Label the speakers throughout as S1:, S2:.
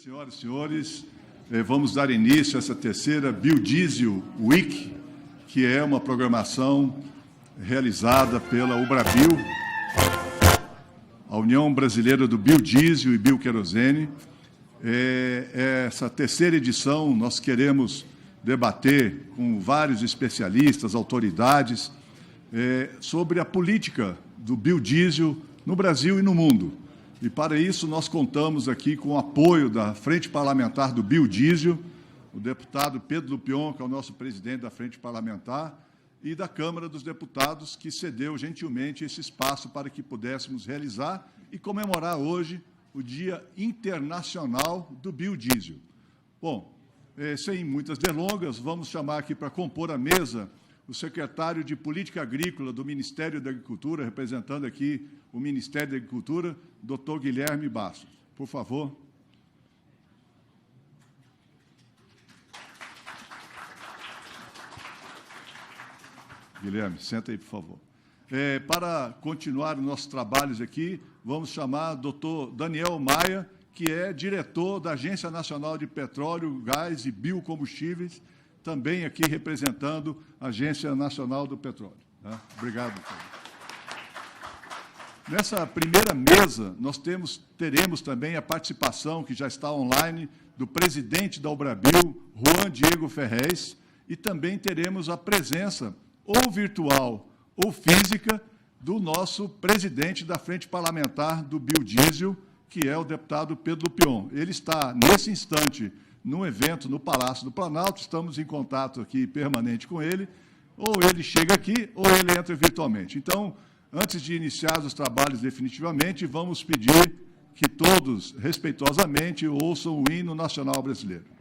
S1: Senhoras e senhores, vamos dar início a essa terceira Biodiesel Week, que é uma programação realizada pela Ubrabil, a União Brasileira do Biodiesel e Bioquerosene. Essa terceira edição nós queremos debater com vários especialistas, autoridades, sobre a política do biodiesel no Brasil e no mundo. E, para isso, nós contamos aqui com o apoio da Frente Parlamentar do Biodiesel, o deputado Pedro Lupion, que é o nosso presidente da Frente Parlamentar, e da Câmara dos Deputados, que cedeu gentilmente esse espaço para que pudéssemos realizar e comemorar hoje o Dia Internacional do Biodiesel. Bom, sem muitas delongas, vamos chamar aqui para compor a mesa o secretário de Política Agrícola do Ministério da Agricultura, representando aqui o Ministério da Agricultura, doutor Guilherme Bastos. Por favor. Guilherme, senta aí, por favor. Para continuar os nossos trabalhos aqui, vamos chamar o doutor Daniel Maia, que é diretor da Agência Nacional de Petróleo, Gás e Biocombustíveis, também aqui representando a Agência Nacional do Petróleo. Tá? Obrigado, doutor. Nessa primeira mesa, nós teremos também a participação, que já está online, do presidente da Ubrabil, Juan Diego Ferrez, e também teremos a presença, ou virtual ou física, do nosso presidente da Frente Parlamentar do Biodiesel, que é o deputado Pedro Lupion. Ele está, nesse instante, num evento no Palácio do Planalto, estamos em contato aqui permanente com ele, ou ele chega aqui, ou ele entra virtualmente. Então, antes de iniciar os trabalhos definitivamente, vamos pedir que todos, respeitosamente, ouçam o hino nacional brasileiro.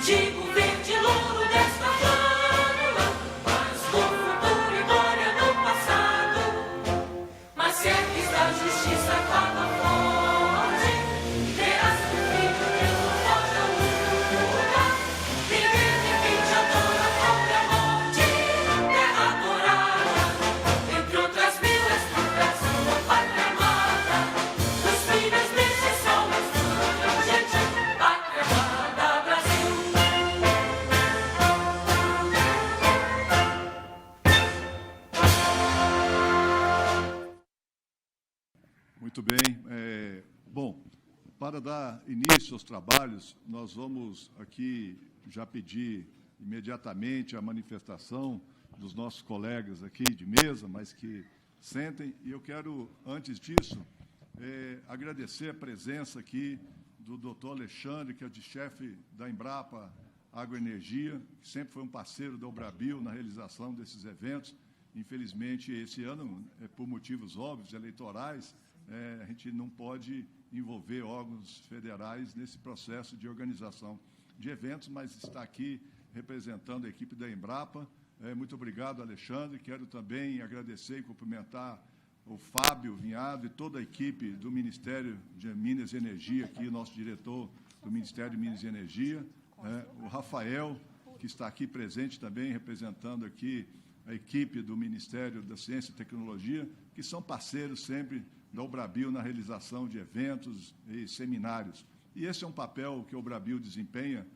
S2: Digo verde louro desta plândula, mas do futuro e glória do passado. Mas cerques da justiça acaba forte, terás que o filho Deus não pode a luta. Viver de repente a dor, a própria morte, terra adorada, entre outras mil estruturas, uma pátria amada, dos filhos desse sol, gente, pátria amada, Brasil.
S1: Muito bem. Bom, para dar início aos trabalhos, nós vamos aqui já pedir imediatamente a manifestação dos nossos colegas aqui de mesa, mas que sentem. E eu quero, antes disso, agradecer a presença aqui do doutor Alexandre, que é de chefe da Embrapa Agroenergia, que sempre foi um parceiro da Ubrabil na realização desses eventos. Infelizmente, esse ano, por motivos óbvios, eleitorais, a gente não pode envolver órgãos federais nesse processo de organização de eventos, mas está aqui representando a equipe da Embrapa. Muito obrigado, Alexandre. Quero também agradecer e cumprimentar o Fábio Vinhado e toda a equipe do Ministério de Minas e Energia, aqui, nosso diretor do Ministério de Minas e Energia, o Rafael, que está aqui presente também, representando aqui a equipe do Ministério da Ciência e Tecnologia, que são parceiros sempre da Ubrabil na realização de eventos e seminários. E esse é um papel que a Ubrabil desempenha,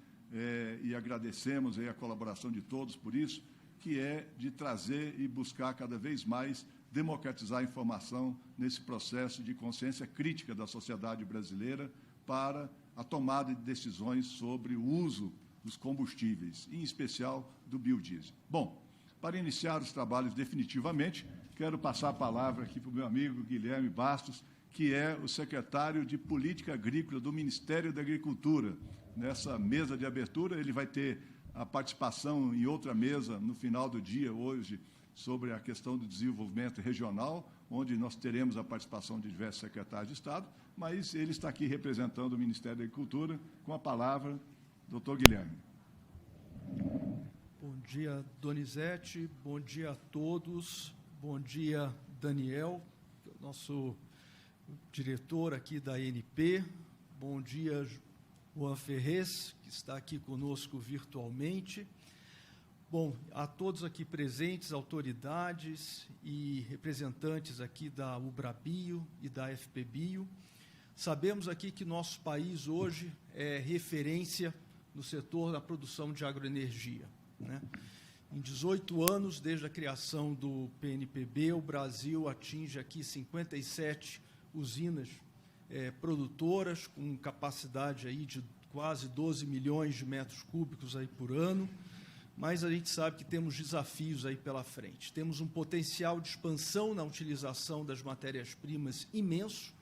S1: e agradecemos aí a colaboração de todos por isso, que é de trazer e buscar cada vez mais democratizar a informação nesse processo de consciência crítica da sociedade brasileira para a tomada de decisões sobre o uso dos combustíveis, em especial do biodiesel. Bom, para iniciar os trabalhos definitivamente, quero passar a palavra aqui para o meu amigo Guilherme Bastos, que é o secretário de Política Agrícola do Ministério da Agricultura. Nessa mesa de abertura, ele vai ter a participação em outra mesa no final do dia, hoje, sobre a questão do desenvolvimento regional, onde nós teremos a participação de diversos secretários de Estado, mas ele está aqui representando o Ministério da Agricultura. Com a palavra, doutor Guilherme.
S3: Bom dia, Donizete, bom dia a todos, bom dia, Daniel, nosso diretor aqui da ANP, bom dia, Juan Ferrez, que está aqui conosco virtualmente. Bom, a todos aqui presentes, autoridades e representantes aqui da Ubrabio e da FPBio, sabemos aqui que nosso país hoje é referência no setor da produção de agroenergia, né? Em 18 anos, desde a criação do PNPB, o Brasil atinge aqui 57 usinas produtoras, com capacidade aí de quase 12 milhões de metros cúbicos aí por ano, mas a gente sabe que temos desafios aí pela frente. Temos um potencial de expansão na utilização das matérias-primas imenso,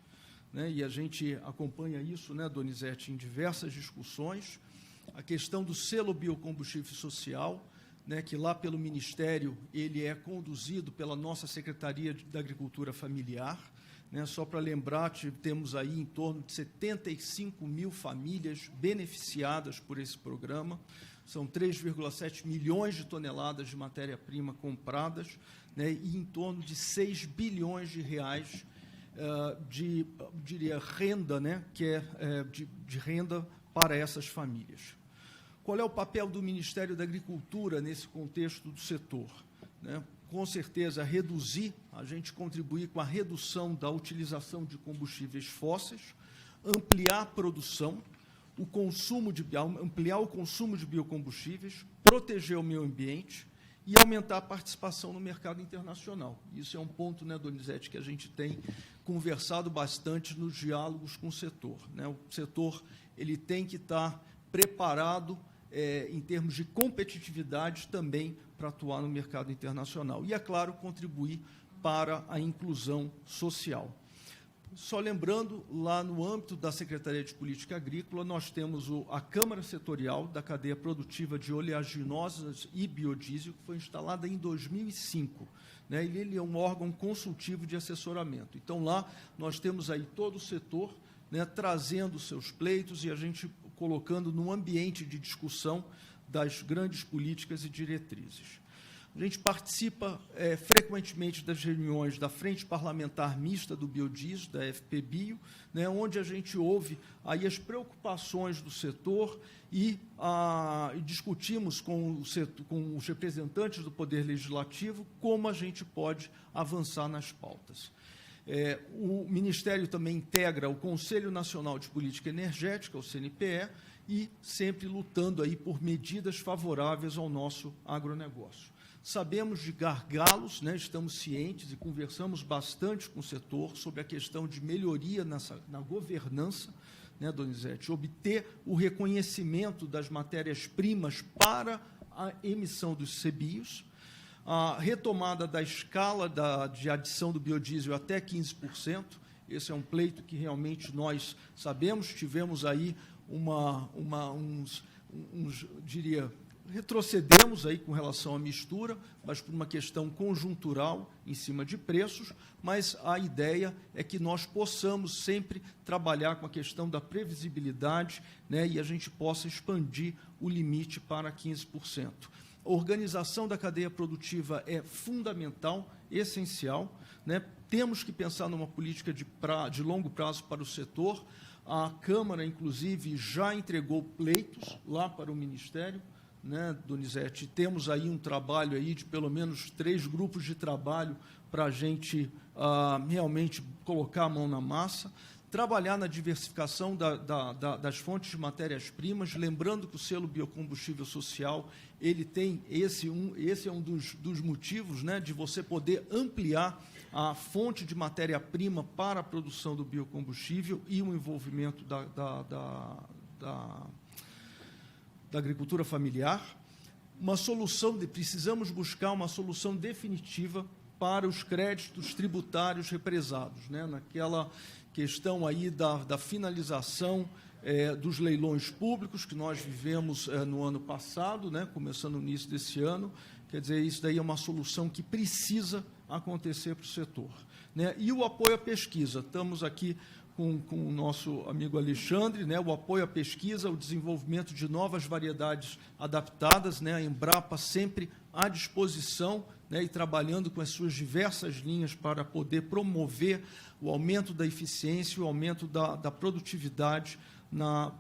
S3: né? E a gente acompanha isso, né, Donizete, em diversas discussões. A questão do selo biocombustível social, né, que lá pelo Ministério ele é conduzido pela nossa Secretaria da Agricultura Familiar, né? Só para lembrar, temos aí em torno de 75 mil famílias beneficiadas por esse programa, são 3,7 milhões de toneladas de matéria-prima compradas, né, e em torno de 6 bilhões de reais de, diria, renda, né, que é de renda para essas famílias. Qual é o papel do Ministério da Agricultura nesse contexto do setor, né? Com certeza, reduzir, a gente contribuir com a redução da utilização de combustíveis fósseis, ampliar a produção, ampliar o consumo de biocombustíveis, proteger o meio ambiente e aumentar a participação no mercado internacional. Isso é um ponto, né, Donizete, que a gente tem conversado bastante nos diálogos com o setor, né? O setor ele tem que estar preparado em termos de competitividade também para atuar no mercado internacional. E, é claro, contribuir para a inclusão social. Só lembrando, lá no âmbito da Secretaria de Política Agrícola, nós temos a Câmara Setorial da Cadeia Produtiva de Oleaginosas e Biodiesel, que foi instalada em 2005. Né? Ele é um órgão consultivo de assessoramento. Então, lá nós temos aí todo o setor, né, trazendo seus pleitos e a gente colocando no ambiente de discussão das grandes políticas e diretrizes. A gente participa frequentemente das reuniões da Frente Parlamentar Mista do Biodiesel, da FPBio, né, onde a gente ouve aí as preocupações do setor e discutimos com os representantes do Poder Legislativo como a gente pode avançar nas pautas. O Ministério também integra o Conselho Nacional de Política Energética, o CNPE, e sempre lutando aí por medidas favoráveis ao nosso agronegócio. Sabemos de gargalos, né, estamos cientes e conversamos bastante com o setor sobre a questão de melhoria na governança, né, Donizete, obter o reconhecimento das matérias-primas para a emissão dos CBIOS, a retomada da escala de adição do biodiesel até 15%. Esse é um pleito que realmente nós sabemos, tivemos aí diria, retrocedemos aí com relação à mistura, mas por uma questão conjuntural em cima de preços, mas a ideia é que nós possamos sempre trabalhar com a questão da previsibilidade, né, e a gente possa expandir o limite para 15%. A organização da cadeia produtiva é fundamental, essencial, né? Temos que pensar numa política de longo prazo para o setor. A Câmara, inclusive, já entregou pleitos lá para o Ministério, né, Donizete? Temos aí um trabalho aí de pelo menos 3 grupos de trabalho para a gente realmente colocar a mão na massa, trabalhar na diversificação das fontes de matérias-primas, lembrando que o selo biocombustível social, ele tem esse é um dos motivos, né, de você poder ampliar a fonte de matéria-prima para a produção do biocombustível e o envolvimento da agricultura familiar. Precisamos buscar uma solução definitiva para os créditos tributários represados, né, naquela questão aí da finalização dos leilões públicos que nós vivemos no ano passado, né, começando no início desse ano. Quer dizer, isso daí é uma solução que precisa acontecer para o setor, né? E o apoio à pesquisa. Estamos aqui com o nosso amigo Alexandre, né, o apoio à pesquisa, o desenvolvimento de novas variedades adaptadas, né, a Embrapa sempre à disposição, né, e trabalhando com as suas diversas linhas para poder promover o aumento da eficiência, o aumento da produtividade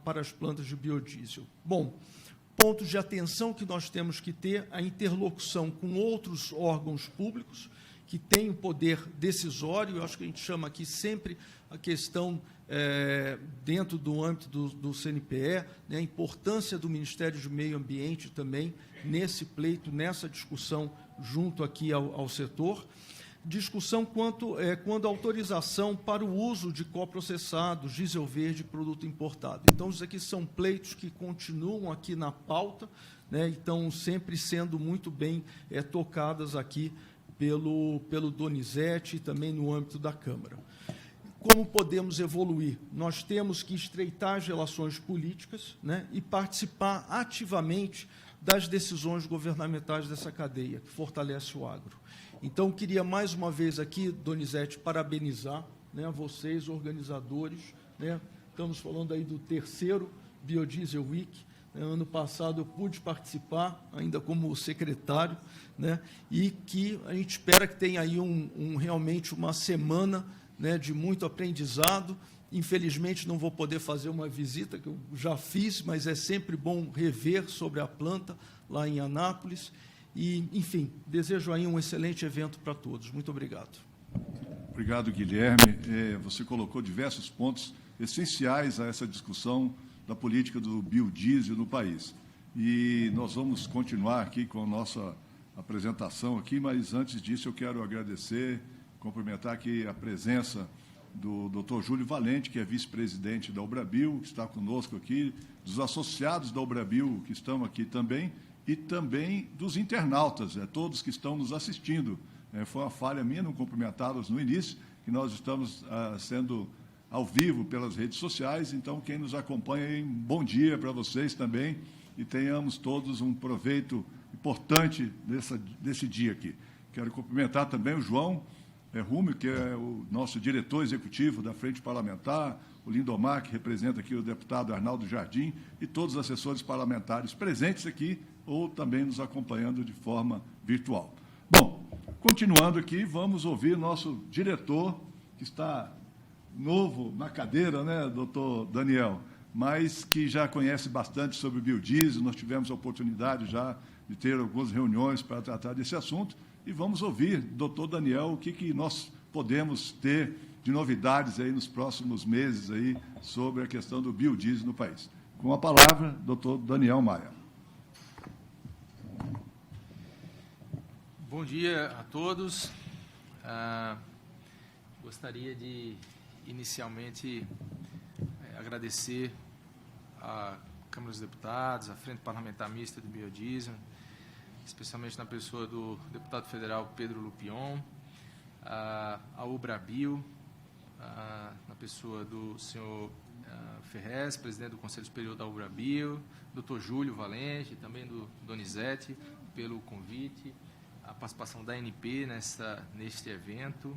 S3: para as plantas de biodiesel. Bom, pontos de atenção que nós temos que ter, a interlocução com outros órgãos públicos que têm o poder decisório. Eu acho que a gente chama aqui sempre a questão, dentro do âmbito do CNPE, né, a importância do Ministério do Meio Ambiente também nesse pleito, nessa discussão junto aqui ao setor. Discussão quando a autorização para o uso de coprocessados, diesel verde e produto importado. Então, isso aqui são pleitos que continuam aqui na pauta, né, estão sempre sendo muito bem tocadas aqui pelo Donizete e também no âmbito da Câmara. Como podemos evoluir? Nós temos que estreitar as relações políticas, né, e participar ativamente das decisões governamentais dessa cadeia, que fortalece o agro. Então, queria mais uma vez aqui, Donizete, parabenizar, né, vocês, organizadores, né? Estamos falando aí do 3º Biodiesel Week. Ano passado eu pude participar, ainda como secretário, né, e que a gente espera que tenha aí realmente uma semana, né, de muito aprendizado. Infelizmente, não vou poder fazer uma visita, que eu já fiz, mas é sempre bom rever sobre a planta lá em Anápolis. E, enfim, desejo aí um excelente evento para todos. Muito obrigado.
S1: Obrigado, Guilherme. Você colocou diversos pontos essenciais a essa discussão da política do biodiesel no país. E nós vamos continuar aqui com a nossa apresentação aqui, mas antes disso eu quero agradecer, cumprimentar aqui a presença do Dr. Júlio Valente, que é vice-presidente da Ubrabio, que está conosco aqui, dos associados da Ubrabio, que estão aqui também, e também dos internautas, todos que estão nos assistindo. Foi uma falha minha não cumprimentá-los no início, que nós estamos sendo ao vivo pelas redes sociais, então quem nos acompanha, um bom dia para vocês também, e tenhamos todos um proveito importante desse dia aqui. Quero cumprimentar também o João Rúmio, que é o nosso diretor executivo da Frente Parlamentar, o Lindomar, que representa aqui o deputado Arnaldo Jardim, e todos os assessores parlamentares presentes aqui ou também nos acompanhando de forma virtual. Bom, continuando aqui, vamos ouvir nosso diretor, que está novo na cadeira, né, doutor Daniel, mas que já conhece bastante sobre o biodiesel. Nós tivemos a oportunidade já de ter algumas reuniões para tratar desse assunto, e vamos ouvir, doutor Daniel, o que nós podemos ter de novidades aí nos próximos meses aí sobre a questão do biodiesel no país. Com a palavra, doutor Daniel Maia.
S4: Bom dia a todos. Gostaria de, inicialmente, agradecer à Câmara dos Deputados, à Frente Parlamentar Mista do Biodiesel, especialmente na pessoa do deputado federal Pedro Lupion, a Ubrabio, na pessoa do senhor Ferrez, presidente do Conselho Superior da Ubrabio, doutor Júlio Valente, também do Donizete, pelo convite, a participação da ANP neste evento,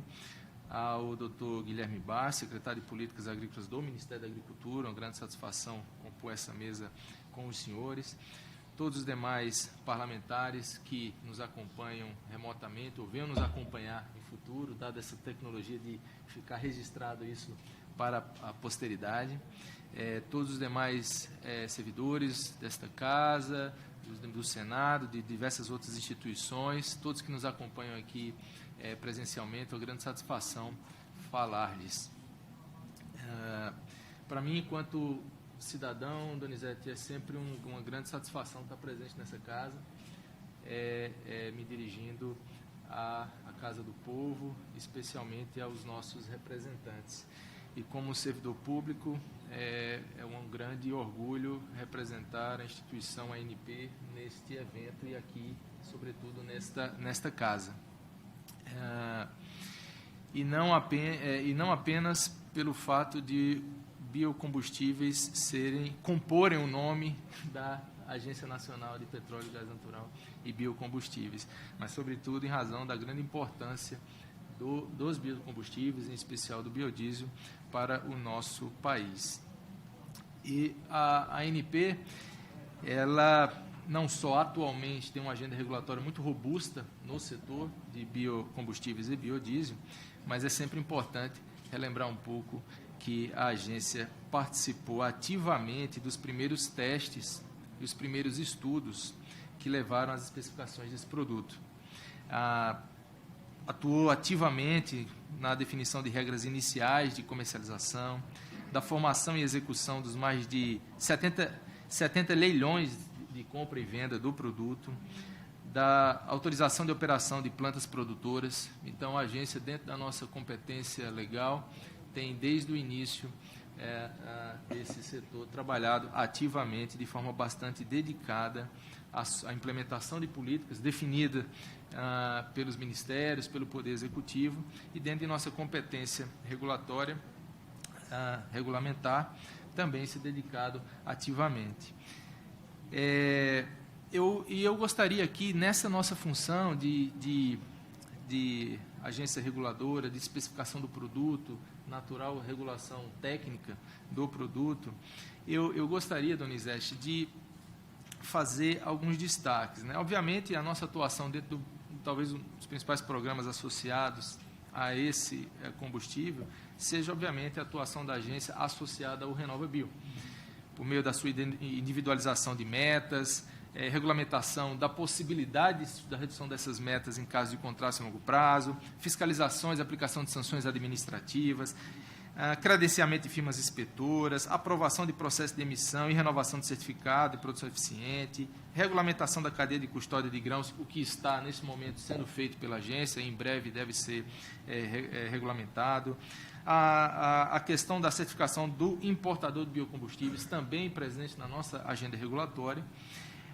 S4: ao doutor Guilherme Bar, secretário de Políticas Agrícolas do Ministério da Agricultura, uma grande satisfação compor essa mesa com os senhores, todos os demais parlamentares que nos acompanham remotamente ou venham nos acompanhar em futuro, dada essa tecnologia de ficar registrado isso para a posteridade, todos os demais servidores desta casa, do Senado, de diversas outras instituições, todos que nos acompanham aqui presencialmente, é uma grande satisfação falar-lhes. Para mim, enquanto cidadão, Donizete, é sempre uma grande satisfação estar presente nessa casa, me dirigindo à Casa do Povo, especialmente aos nossos representantes. E como servidor público, é um grande orgulho representar a instituição ANP neste evento e aqui, sobretudo, nesta casa. E não apenas pelo fato de biocombustíveis comporem o nome da Agência Nacional de Petróleo e Gás Natural e Biocombustíveis, mas, sobretudo, em razão da grande importância dos biocombustíveis, em especial do biodiesel, para o nosso país. E a ANP, ela não só atualmente tem uma agenda regulatória muito robusta no setor de biocombustíveis e biodiesel, mas é sempre importante relembrar um pouco que a agência participou ativamente dos primeiros testes e os primeiros estudos que levaram às especificações desse produto. Atuou ativamente na definição de regras iniciais de comercialização, da formação e execução dos mais de 70 leilões de compra e venda do produto, da autorização de operação de plantas produtoras. Então, a agência, dentro da nossa competência legal, tem, desde o início desse setor, trabalhado ativamente, de forma bastante dedicada, à implementação de políticas definidas pelos ministérios, pelo Poder Executivo, e dentro de nossa competência regulatória, regulamentar, também se dedicado ativamente. Eu gostaria aqui, nessa nossa função de agência reguladora, de especificação do produto, natural regulação técnica do produto, eu gostaria, Donizete, de fazer alguns destaques, né? Obviamente, a nossa atuação dentro talvez um dos principais programas associados a esse combustível seja, obviamente, a atuação da agência associada ao RenovaBio, por meio da sua individualização de metas, regulamentação da possibilidade da redução dessas metas em caso de contrato em longo prazo, fiscalizações, aplicação de sanções administrativas, credenciamento de firmas inspetoras, aprovação de processo de emissão e renovação de certificado de produção eficiente, regulamentação da cadeia de custódia de grãos, o que está, nesse momento, sendo feito pela agência, em breve deve ser regulamentado. A questão da certificação do importador de biocombustíveis, também presente na nossa agenda regulatória.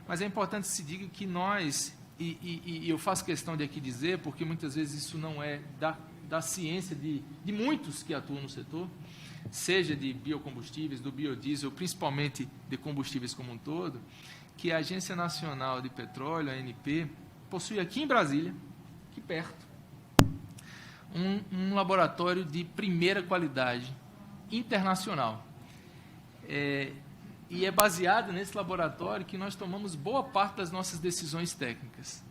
S4: Mas é importante que se diga que nós, e eu faço questão de aqui dizer, porque muitas vezes isso não é da ciência de muitos que atuam no setor, seja de biocombustíveis, do biodiesel, principalmente de combustíveis como um todo, que a Agência Nacional de Petróleo, a ANP, possui aqui em Brasília, aqui perto, um laboratório de primeira qualidade internacional. E é baseado nesse laboratório que nós tomamos boa parte das nossas decisões técnicas.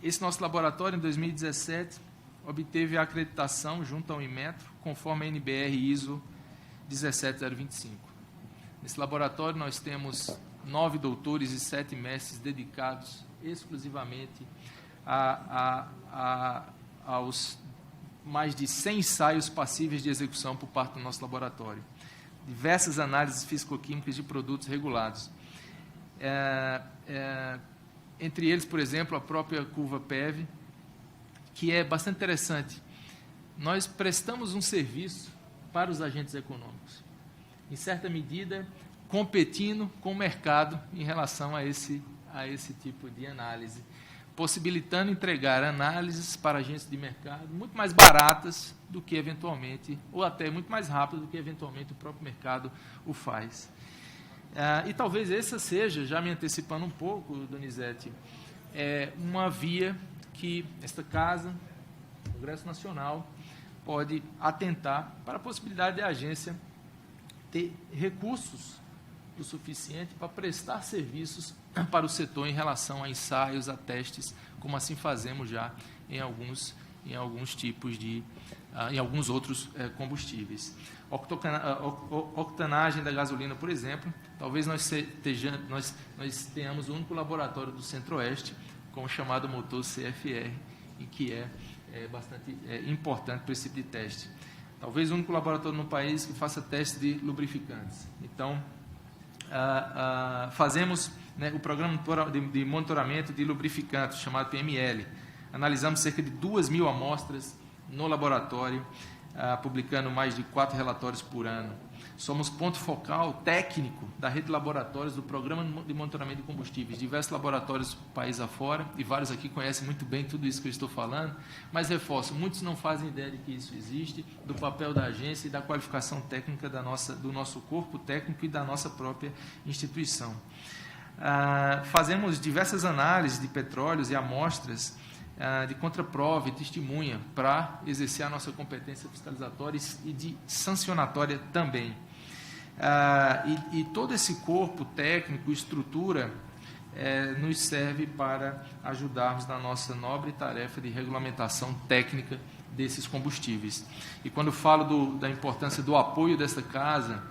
S4: Esse nosso laboratório, em 2017, obteve a acreditação junto ao Inmetro, conforme a NBR ISO 17025. Nesse laboratório, nós temos 9 doutores e 7 mestres dedicados exclusivamente aos mais de 100 ensaios passíveis de execução por parte do nosso laboratório. Diversas análises físico-químicas de produtos regulados. Entre eles, por exemplo, a própria curva PEV, que é bastante interessante. Nós prestamos um serviço para os agentes econômicos, em certa medida, competindo com o mercado em relação a esse tipo de análise, possibilitando entregar análises para agentes de mercado muito mais baratas do que eventualmente, ou até muito mais rápido do que eventualmente o próprio mercado o faz. E talvez essa seja, já me antecipando um pouco, Donizete, uma via que esta casa, o Congresso Nacional, pode atentar para a possibilidade de a agência ter recursos o suficiente para prestar serviços para o setor em relação a ensaios, a testes, como assim fazemos já em alguns tipos de, em alguns outros combustíveis. Octanagem da gasolina, por exemplo, talvez nós tenhamos o único laboratório do Centro-Oeste com o chamado motor CFR, e que é bastante importante para esse tipo de teste. Talvez o único laboratório no país que faça teste de lubrificantes. Então, fazemos o programa de monitoramento de lubrificantes, chamado PML. Analisamos cerca de 2.000 amostras no laboratório, publicando mais de 4 relatórios por ano. Somos ponto focal técnico da rede de laboratórios do Programa de Monitoramento de Combustíveis. Diversos laboratórios país afora, e vários aqui conhecem muito bem tudo isso que eu estou falando, mas reforço, muitos não fazem ideia de que isso existe, do papel da agência e da qualificação técnica do nosso corpo técnico e da nossa própria instituição. Fazemos diversas análises de petróleos e amostras de contraprova e testemunha para exercer a nossa competência fiscalizatória e de sancionatória também. E todo esse corpo técnico, estrutura, nos serve para ajudarmos na nossa nobre tarefa de regulamentação técnica desses combustíveis. E quando falo da importância do apoio desta casa,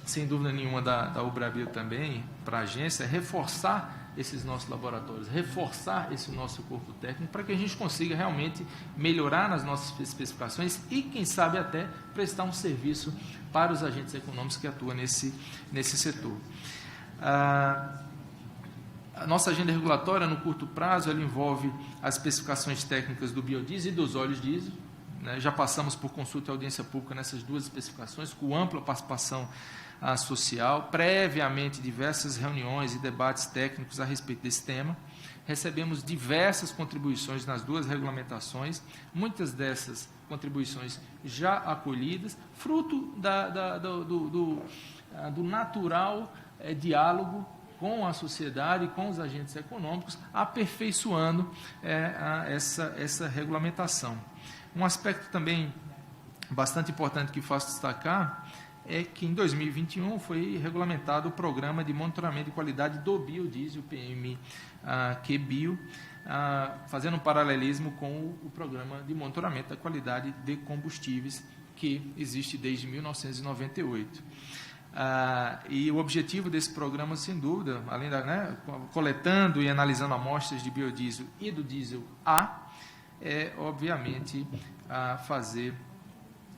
S4: sem dúvida nenhuma da Ubrabil também, para a agência, é reforçar esses nossos laboratórios, reforçar esse nosso corpo técnico para que a gente consiga realmente melhorar nas nossas especificações e, quem sabe, até prestar um serviço para os agentes econômicos que atuam nesse setor. A nossa agenda regulatória, no curto prazo, ela envolve as especificações técnicas do biodiesel e dos óleos diesel. Já passamos por consulta e audiência pública nessas duas especificações, com ampla participação social, previamente diversas reuniões e debates técnicos a respeito desse tema. Recebemos diversas contribuições nas duas regulamentações, muitas dessas contribuições já acolhidas, fruto do natural diálogo com a sociedade e com os agentes econômicos, aperfeiçoando essa regulamentação. Um aspecto também bastante importante que faço destacar é que em 2021 foi regulamentado o Programa de Monitoramento de Qualidade do Biodiesel, PMQ-Bio, fazendo um paralelismo com o Programa de Monitoramento da Qualidade de Combustíveis, que existe desde 1998. E o objetivo desse programa, sem dúvida, além coletando e analisando amostras de biodiesel e do diesel A, é, obviamente, fazer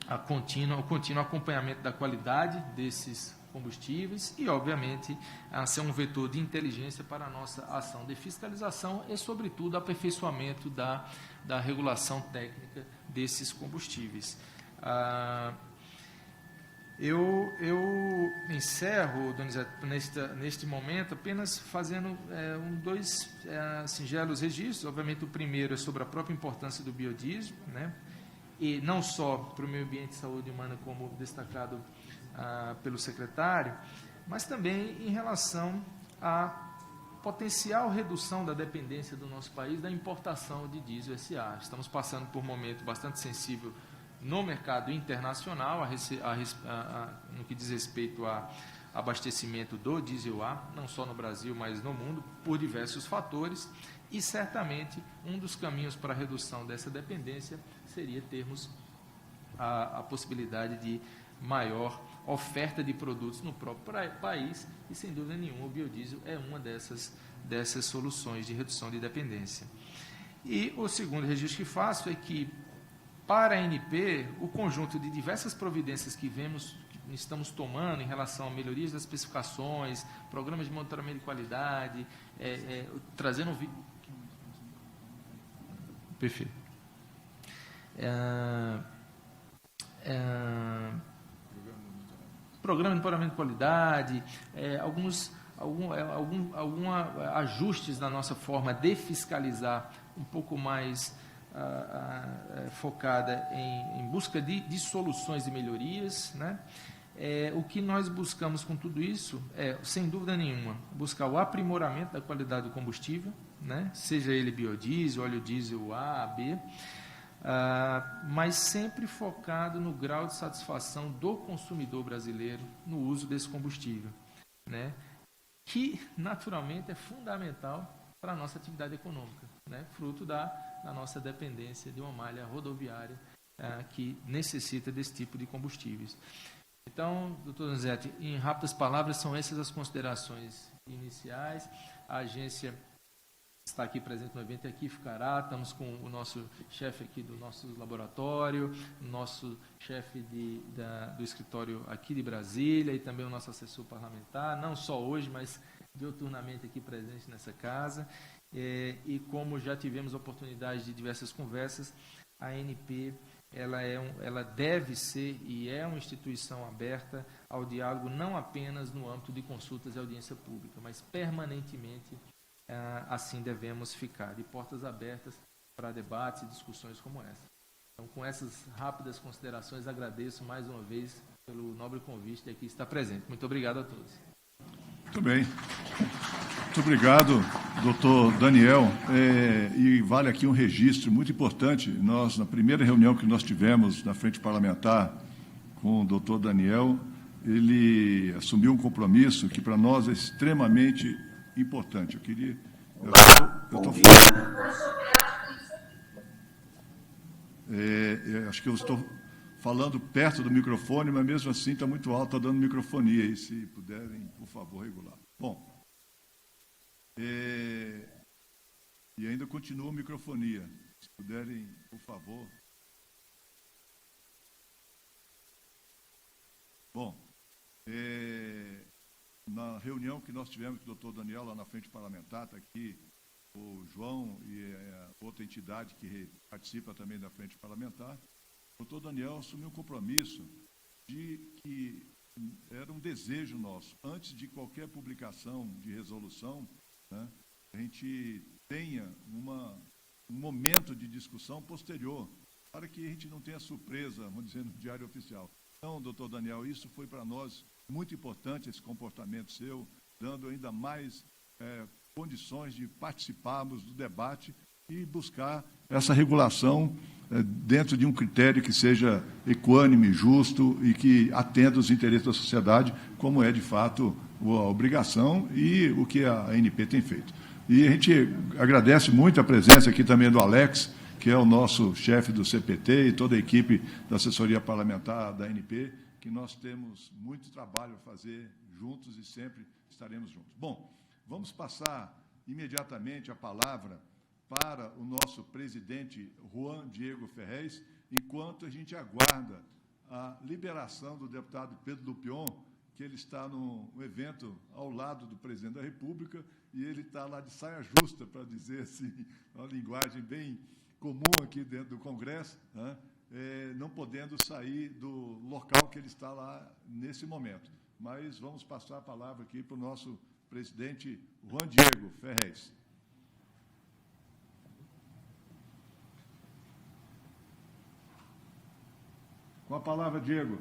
S4: o contínuo acompanhamento da qualidade desses combustíveis e, obviamente, ser um vetor de inteligência para a nossa ação de fiscalização e, sobretudo, aperfeiçoamento da regulação técnica desses combustíveis. Eu encerro, Donizete, neste momento, apenas fazendo dois singelos registros. Obviamente, o primeiro é sobre a própria importância do biodiesel, e não só para o meio ambiente e saúde humana, como destacado pelo secretário, mas também em relação potencial redução da dependência do nosso país da importação de diesel SA. Estamos passando por um momento bastante sensível no mercado internacional, no que diz respeito a abastecimento do diesel A, não só no Brasil, mas no mundo, por diversos fatores, e certamente um dos caminhos para a redução dessa dependência seria termos a possibilidade de maior oferta de produtos no próprio país, e sem dúvida nenhuma o biodiesel é uma dessas soluções de redução de dependência. E o segundo registro que faço é que, para a ANP, o conjunto de diversas providências que estamos tomando em relação a melhorias das especificações, programas de monitoramento de qualidade, trazendo... Perfeito. Programa de monitoramento de qualidade, alguns ajustes na nossa forma de fiscalizar, um pouco mais focada em busca de soluções e melhorias, né? O que nós buscamos com tudo isso é, sem dúvida nenhuma, buscar o aprimoramento da qualidade do combustível, né? Seja ele biodiesel, óleo diesel A, B, mas sempre focado no grau de satisfação do consumidor brasileiro no uso desse combustível, né? Que, naturalmente, é fundamental para a nossa atividade econômica, né? Fruto da nossa dependência de uma malha rodoviária que necessita desse tipo de combustíveis. Então, doutor Donizete, em rápidas palavras, são essas as considerações iniciais. A agência está aqui presente no evento e aqui ficará. Estamos com o nosso chefe aqui do nosso laboratório, o nosso chefe do escritório aqui de Brasília e também o nosso assessor parlamentar, não só hoje, mas diuturnamente aqui presente nessa casa. E como já tivemos oportunidade de diversas conversas, a ANP ela deve ser e é uma instituição aberta ao diálogo, não apenas no âmbito de consultas e audiência pública, mas permanentemente assim devemos ficar, de portas abertas para debates e discussões como essa. Então, com essas rápidas considerações, agradeço mais uma vez pelo nobre convite de aqui estar presente. Muito obrigado a todos.
S1: Muito bem. Muito obrigado, doutor Daniel. E vale aqui um registro muito importante. Nós, na primeira reunião que nós tivemos na Frente Parlamentar com o doutor Daniel, ele assumiu um compromisso que para nós é extremamente importante. Acho que eu estou falando perto do microfone, mas mesmo assim está muito alto, está dando microfonia. E se puderem, por favor, regular. Bom, e ainda continua a microfonia. Se puderem, por favor. Bom, na reunião que nós tivemos com o doutor Daniel, lá na Frente Parlamentar, está aqui o João e a outra entidade que participa também da Frente Parlamentar, o doutor Daniel assumiu um compromisso de que era um desejo nosso, antes de qualquer publicação de resolução, né, a gente tenha um momento de discussão posterior, para que a gente não tenha surpresa, vamos dizer, no Diário Oficial. Então, doutor Daniel, isso foi para nós muito importante, esse comportamento seu, dando ainda mais condições de participarmos do debate e buscar essa regulação dentro de um critério que seja equânime, justo e que atenda os interesses da sociedade, como é, de fato, a obrigação e o que a ANP tem feito. E a gente agradece muito a presença aqui também do Alex, que é o nosso chefe do CPT e toda a equipe da assessoria parlamentar da ANP, que nós temos muito trabalho a fazer juntos e sempre estaremos juntos. Bom, vamos passar imediatamente a palavra para o nosso presidente Juan Diego Ferrez, enquanto a gente aguarda a liberação do deputado Pedro Lupion, que ele está num evento ao lado do presidente da República, e ele está lá de saia justa, para dizer assim, uma linguagem bem comum aqui dentro do Congresso, né? Não podendo sair do local que ele está lá nesse momento. Mas vamos passar a palavra aqui para o nosso presidente Juan Diego Ferrez. Com a palavra, Diego.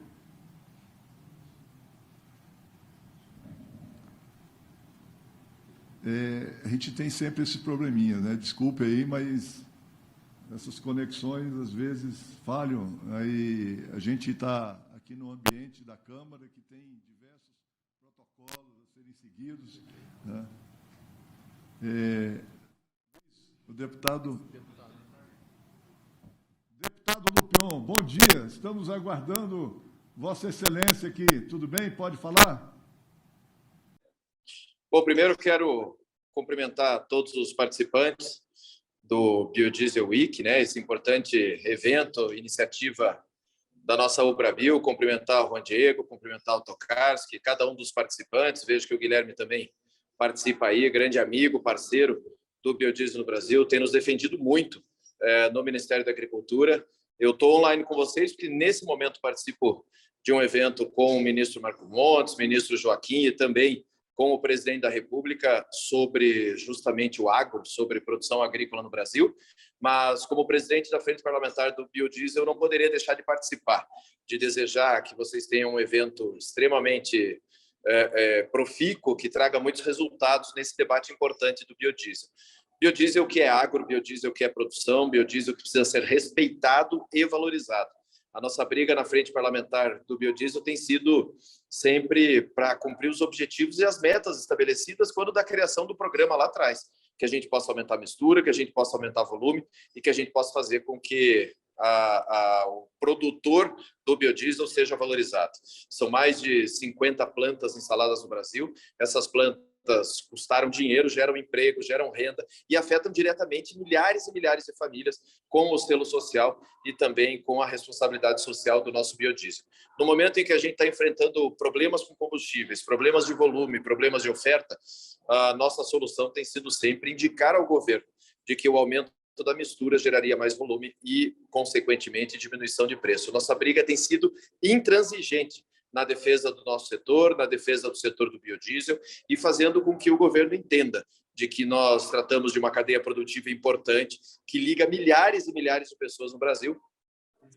S1: a gente tem sempre esse probleminha, né? Desculpe aí, mas essas conexões às vezes falham. Aí a gente está aqui no ambiente da Câmara que tem diversos protocolos a serem seguidos, né? O deputado Lupion, bom dia. Estamos aguardando Vossa Excelência aqui. Tudo bem? Pode falar?
S5: Bom, primeiro quero cumprimentar todos os participantes do Biodiesel Week, né? Esse importante evento, iniciativa da nossa UBRABIO, cumprimentar o Juan Diego, cumprimentar o Tokarski, cada um dos participantes. Vejo que o Guilherme também participa aí, grande amigo, parceiro do biodiesel no Brasil, tem nos defendido muito no Ministério da Agricultura. Eu estou online com vocês porque nesse momento participo de um evento com o ministro Marco Montes, ministro Joaquim e também com o presidente da República sobre justamente o agro, sobre produção agrícola no Brasil. Mas, como presidente da Frente Parlamentar do Biodiesel, eu não poderia deixar de participar, de desejar que vocês tenham um evento extremamente profícuo, que traga muitos resultados nesse debate importante do biodiesel. Biodiesel que é agro, biodiesel que é produção, biodiesel que precisa ser respeitado e valorizado. A nossa briga na frente parlamentar do biodiesel tem sido sempre para cumprir os objetivos e as metas estabelecidas quando da criação do programa lá atrás, que a gente possa aumentar a mistura, que a gente possa aumentar o volume e que a gente possa fazer com que o produtor do biodiesel seja valorizado. São mais de 50 plantas instaladas no Brasil. Essas plantas custaram dinheiro, geram emprego, geram renda e afetam diretamente milhares e milhares de famílias com o selo social e também com a responsabilidade social do nosso biodiesel. No momento em que a gente está enfrentando problemas com combustíveis, problemas de volume, problemas de oferta, a nossa solução tem sido sempre indicar ao governo de que o aumento da mistura geraria mais volume e, consequentemente, diminuição de preço. Nossa briga tem sido intransigente na defesa do nosso setor, na defesa do setor do biodiesel e fazendo com que o governo entenda de que nós tratamos de uma cadeia produtiva importante que liga milhares e milhares de pessoas no Brasil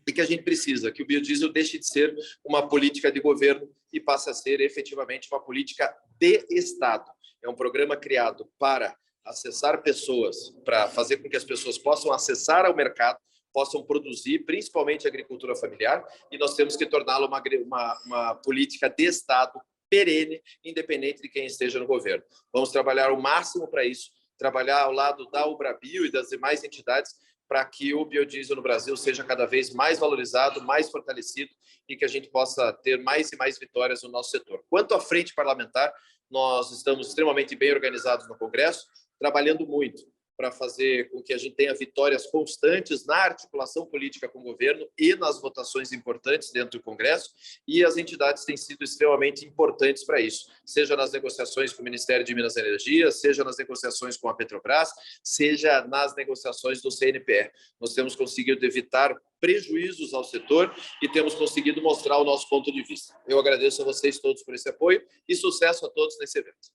S5: e que a gente precisa que o biodiesel deixe de ser uma política de governo e passe a ser efetivamente uma política de Estado. É um programa criado para acessar pessoas, para fazer com que as pessoas possam acessar ao mercado, possam produzir, principalmente a agricultura familiar, e nós temos que torná-lo uma política de Estado perene, independente de quem esteja no governo. Vamos trabalhar o máximo para isso, trabalhar ao lado da UBRABIO e das demais entidades para que o biodiesel no Brasil seja cada vez mais valorizado, mais fortalecido e que a gente possa ter mais e mais vitórias no nosso setor. Quanto à frente parlamentar, nós estamos extremamente bem organizados no Congresso, trabalhando muito para fazer com que a gente tenha vitórias constantes na articulação política com o governo e nas votações importantes dentro do Congresso, e as entidades têm sido extremamente importantes para isso, seja nas negociações com o Ministério de Minas e Energia, seja nas negociações com a Petrobras, seja nas negociações do CNPE. Nós temos conseguido evitar prejuízos ao setor e temos conseguido mostrar o nosso ponto de vista. Eu agradeço a vocês todos por esse apoio e sucesso a todos nesse evento.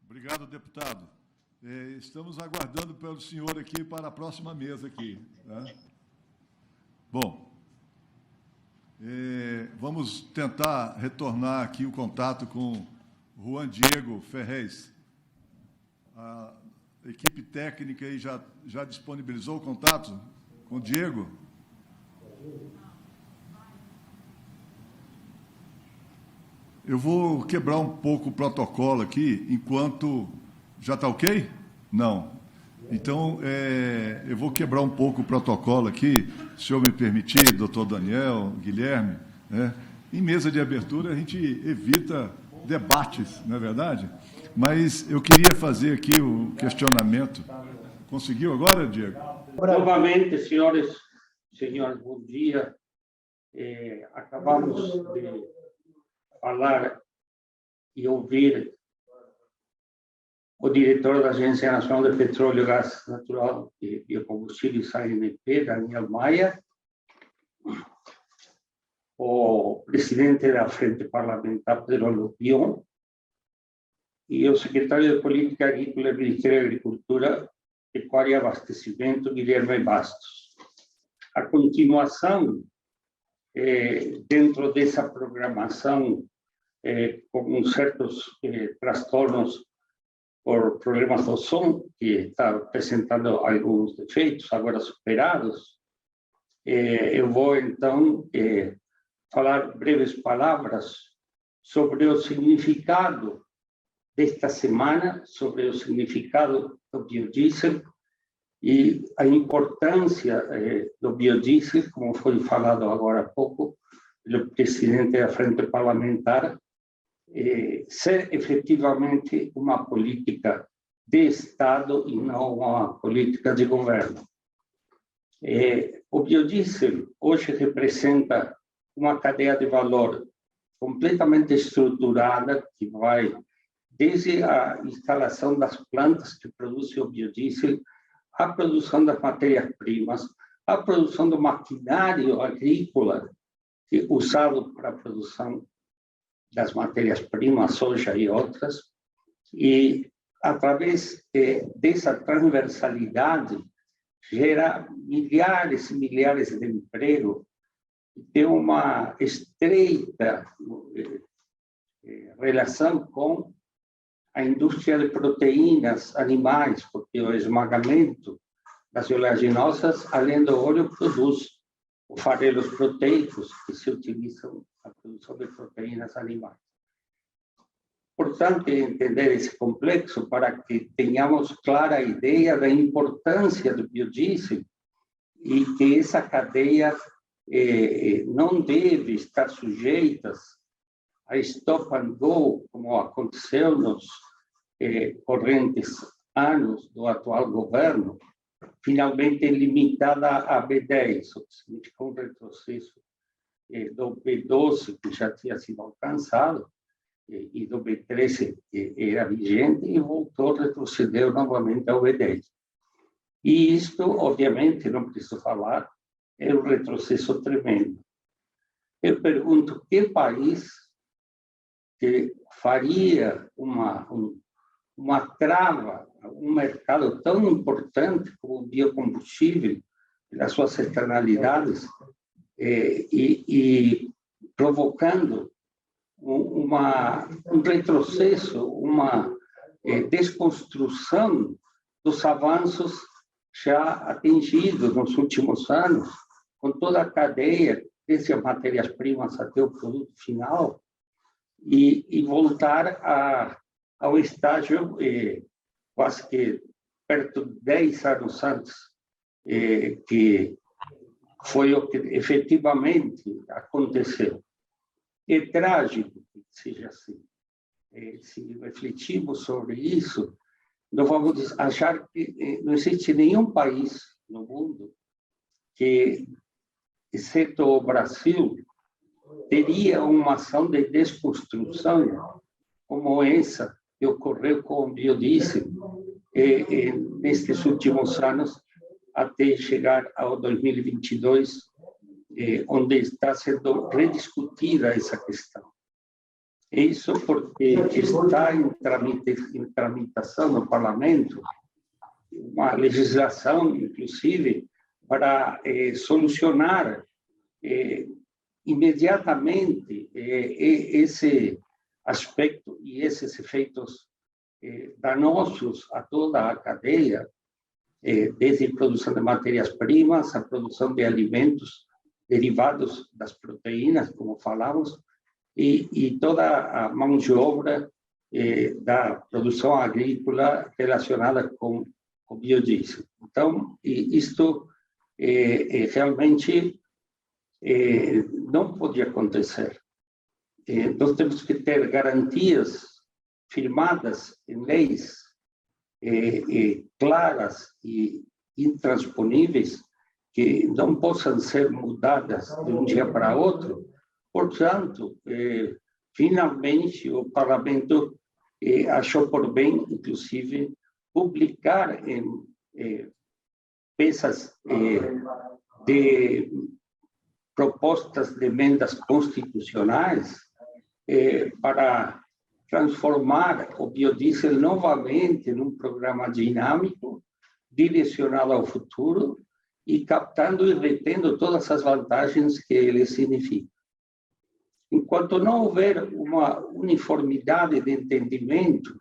S1: Obrigado, deputado. Estamos aguardando pelo senhor aqui para a próxima mesa aqui, né? Bom, vamos tentar retornar aqui o contato com Juan Diego Ferrez. A equipe técnica aí já disponibilizou o contato com o Diego? Eu vou quebrar um pouco o protocolo aqui, enquanto... Já está ok? Não. Então, eu vou quebrar um pouco o protocolo aqui, se o senhor me permitir, doutor Daniel, Guilherme, né? Em mesa de abertura, a gente evita debates, não é verdade? Mas eu queria fazer aqui o questionamento. Conseguiu agora, Diego?
S6: Novamente, senhores, bom dia. Acabamos de falar e ouvir o diretor da Agência Nacional de Petróleo, Gás Natural e Biocombustíveis, ANP, Daniel Maia, o presidente da Frente Parlamentar, Pedro Lupion, e o secretário de Política Agrícola do Ministério da Agricultura, Pecuária e Abastecimento, Guilherme Bastos. A continuação, dentro dessa programação, com certos transtornos por problemas do som, que está apresentando alguns defeitos, agora superados, eu vou, então, falar breves palavras sobre o significado desta semana, sobre o significado do biodiesel e a importância do biodiesel, como foi falado agora há pouco pelo presidente da Frente Parlamentar, ser efetivamente uma política de Estado e não uma política de governo. O biodiesel hoje representa uma cadeia de valor completamente estruturada, que vai desde a instalação das plantas que produzem o biodiesel, a produção das matérias-primas, a produção do maquinário agrícola usado para a produção das matérias-primas, soja e outras, e através dessa transversalidade gera milhares e milhares de empregos, tem uma estreita relação com a indústria de proteínas animais, porque o esmagamento das oleaginosas, além do óleo, produz os farelos proteicos que se utilizam na produção de proteínas animais. Portanto, entender esse complexo para que tenhamos clara ideia da importância do biodiesel e que essa cadeia não deve estar sujeita a stop and go, como aconteceu nos correntes anos do atual governo, finalmente limitada a B10, o que significa um retrocesso do B12, que já tinha sido alcançado, e do B13, que era vigente, e voltou, retrocedeu novamente ao B10. E isto, obviamente, não preciso falar, é um retrocesso tremendo. Eu pergunto, que país que faria uma trava, um mercado tão importante como o biocombustível, nas suas externalidades, e provocando um retrocesso, uma desconstrução dos avanços já atingidos nos últimos anos, com toda a cadeia, desde as matérias-primas até o produto final, e voltar ao estágio quase que perto de 10 anos antes, que foi o que efetivamente aconteceu. É trágico que seja assim. Se refletirmos sobre isso, nós vamos achar que não existe nenhum país no mundo que, exceto o Brasil, teria uma ação de desconstrução como essa que ocorreu com o biodiesel nestes últimos anos, até chegar ao 2022, onde está sendo rediscutida essa questão. Isso porque está em tramitação no Parlamento uma legislação, inclusive, para solucionar imediatamente esse aspecto e esses efeitos danosos a toda a cadeia, desde a produção de matérias-primas, a produção de alimentos derivados das proteínas, como falamos, e toda a mão de obra da produção agrícola relacionada com o biodiesel. Então, isto realmente não pode acontecer. Nós temos que ter garantias firmadas em leis claras e intransponíveis que não possam ser mudadas de um dia para outro. Portanto, finalmente, o Parlamento achou por bem, inclusive, publicar peças de propostas de emendas constitucionais para transformar o biodiesel novamente num programa dinâmico, direcionado ao futuro e captando e retendo todas as vantagens que ele significa. Enquanto não houver uma uniformidade de entendimento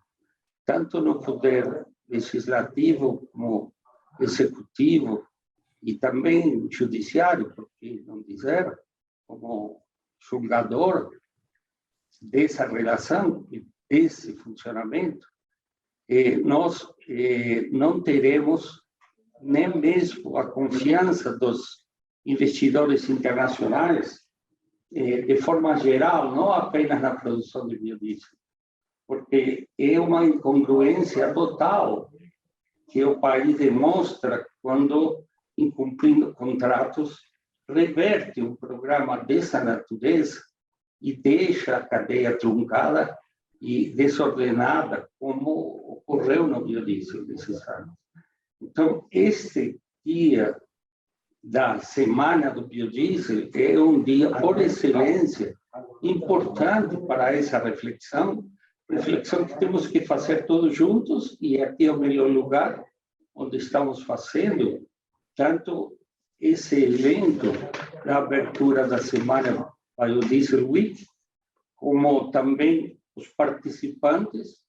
S6: tanto no poder legislativo como executivo e também judiciário, por que não dizer, como julgador dessa relação, desse funcionamento, nós não teremos nem mesmo a confiança dos investidores internacionais de forma geral, não apenas na produção de biodiesel, porque é uma incongruência total que o país demonstra quando, incumprindo contratos, reverte um programa dessa natureza e deixa a cadeia truncada e desordenada, como ocorreu no biodiesel desses anos. Então, este dia da Semana do Biodiesel é um dia, por excelência, importante para essa reflexão que temos que fazer todos juntos, e aqui é o melhor lugar onde estamos fazendo, tanto esse evento da abertura da Semana Biodiesel Week, como também os participantes,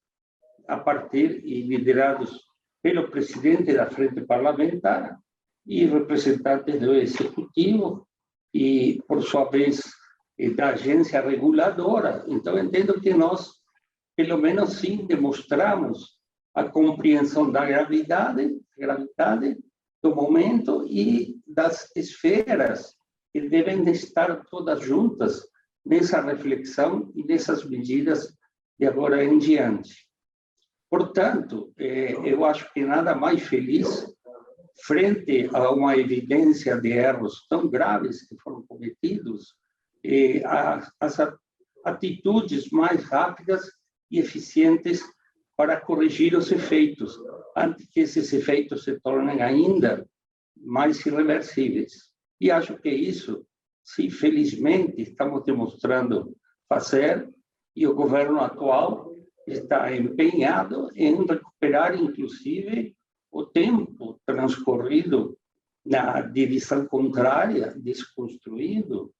S6: a partir e liderados pelo presidente da Frente Parlamentar e representantes do Executivo e, por sua vez, da agência reguladora. Então, entendo que nós, pelo menos, sim, demonstramos a compreensão da gravidade do momento e das esferas que devem estar todas juntas nessa reflexão e nessas medidas de agora em diante. Portanto, eu acho que nada mais feliz, frente a uma evidência de erros tão graves que foram cometidos, as atitudes mais rápidas e eficientes para corrigir os efeitos, antes que esses efeitos se tornem ainda mais irreversíveis. E acho que isso, sim, felizmente, estamos demonstrando fazer, e o governo atual está empenhado em recuperar, inclusive, o tempo transcorrido na divisão contrária, desconstruído,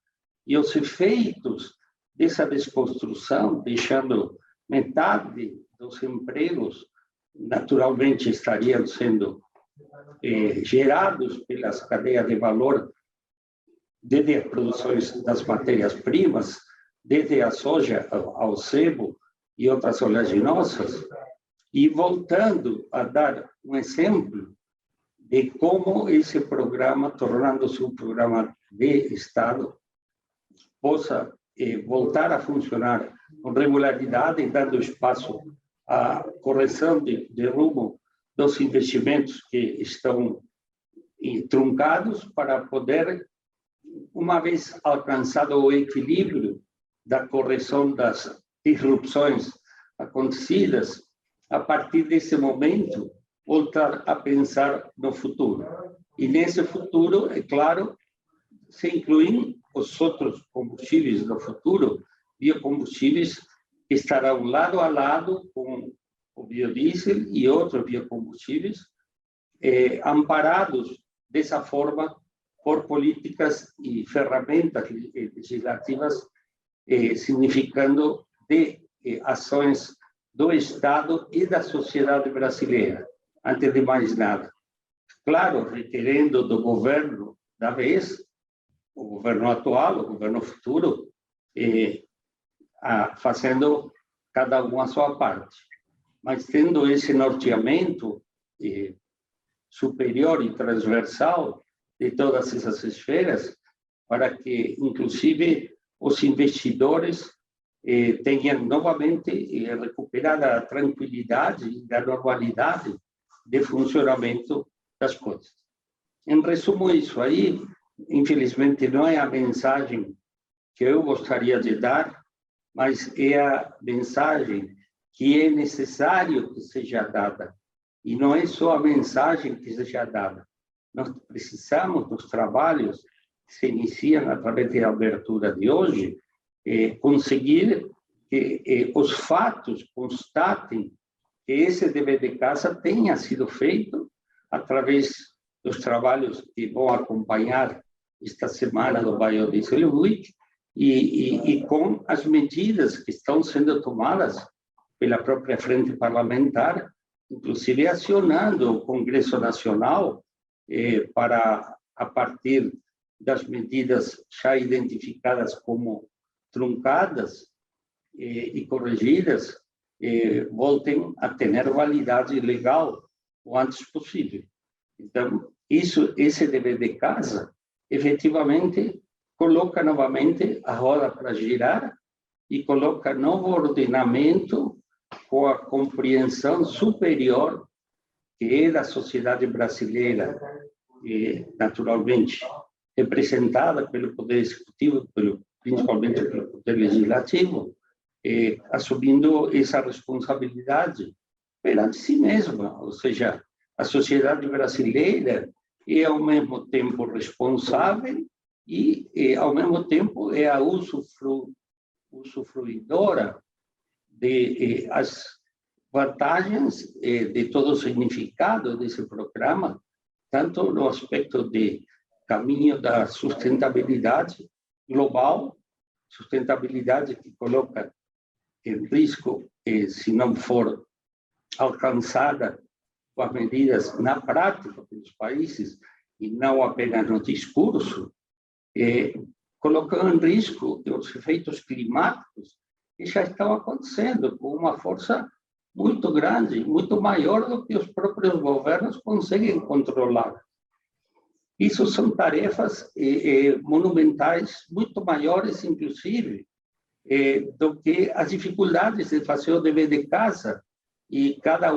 S6: e os efeitos dessa desconstrução, deixando metade dos empregos, naturalmente, estariam sendo gerados pelas cadeias de valor, desde as produções das matérias-primas, desde a soja ao sebo e outras oleaginosas, e voltando a dar um exemplo de como esse programa, tornando-se um programa de Estado, possa voltar a funcionar com regularidade, dando espaço à correção de rumo dos investimentos que estão truncados, para poder, uma vez alcançado o equilíbrio da correção das disrupções acontecidas, a partir desse momento, voltar a pensar no futuro. E nesse futuro, é claro, se incluem os outros combustíveis do futuro, biocombustíveis que estarão lado a lado com o biodiesel e outros biocombustíveis, amparados dessa forma por políticas e ferramentas legislativas, significando de ações do Estado e da sociedade brasileira, antes de mais nada. Claro, requerendo do governo da vez, o governo atual, o governo futuro, fazendo cada um a sua parte, mas tendo esse norteamento superior e transversal de todas essas esferas, para que, inclusive, os investidores tenham novamente recuperado a tranquilidade e a normalidade de funcionamento das coisas. Em resumo, isso aí, infelizmente, não é a mensagem que eu gostaria de dar, mas é a mensagem que é necessário que seja dada. E não é só a mensagem que seja dada. Nós precisamos dos trabalhos que se iniciam através da abertura de hoje, conseguir que os fatos constatem que esse dever de casa tenha sido feito através dos trabalhos que vão acompanhar esta semana do Biodiesel Week e com as medidas que estão sendo tomadas pela própria frente parlamentar, inclusive acionando o Congresso Nacional para, a partir das medidas já identificadas como truncadas e corrigidas, voltem a ter validade legal o antes possível. Então, esse dever de casa, efetivamente, coloca novamente a roda para girar e coloca novo ordenamento com a compreensão superior que é da sociedade brasileira, naturalmente representada pelo Poder Executivo, principalmente pelo Poder Legislativo, assumindo essa responsabilidade perante si mesma, ou seja, a sociedade brasileira é ao mesmo tempo responsável e ao mesmo tempo é a usufruidora de as vantagens de todo o significado desse programa, tanto no aspecto de caminho da sustentabilidade global, sustentabilidade que coloca em risco, se não for alcançada com as medidas na prática pelos países e não apenas no discurso, colocando em risco os efeitos climáticos que já estão acontecendo com uma força muito grande, muito maior do que os próprios governos conseguem controlar. Isso são tarefas monumentais, muito maiores, inclusive, do que as dificuldades de fazer o dever de casa e cada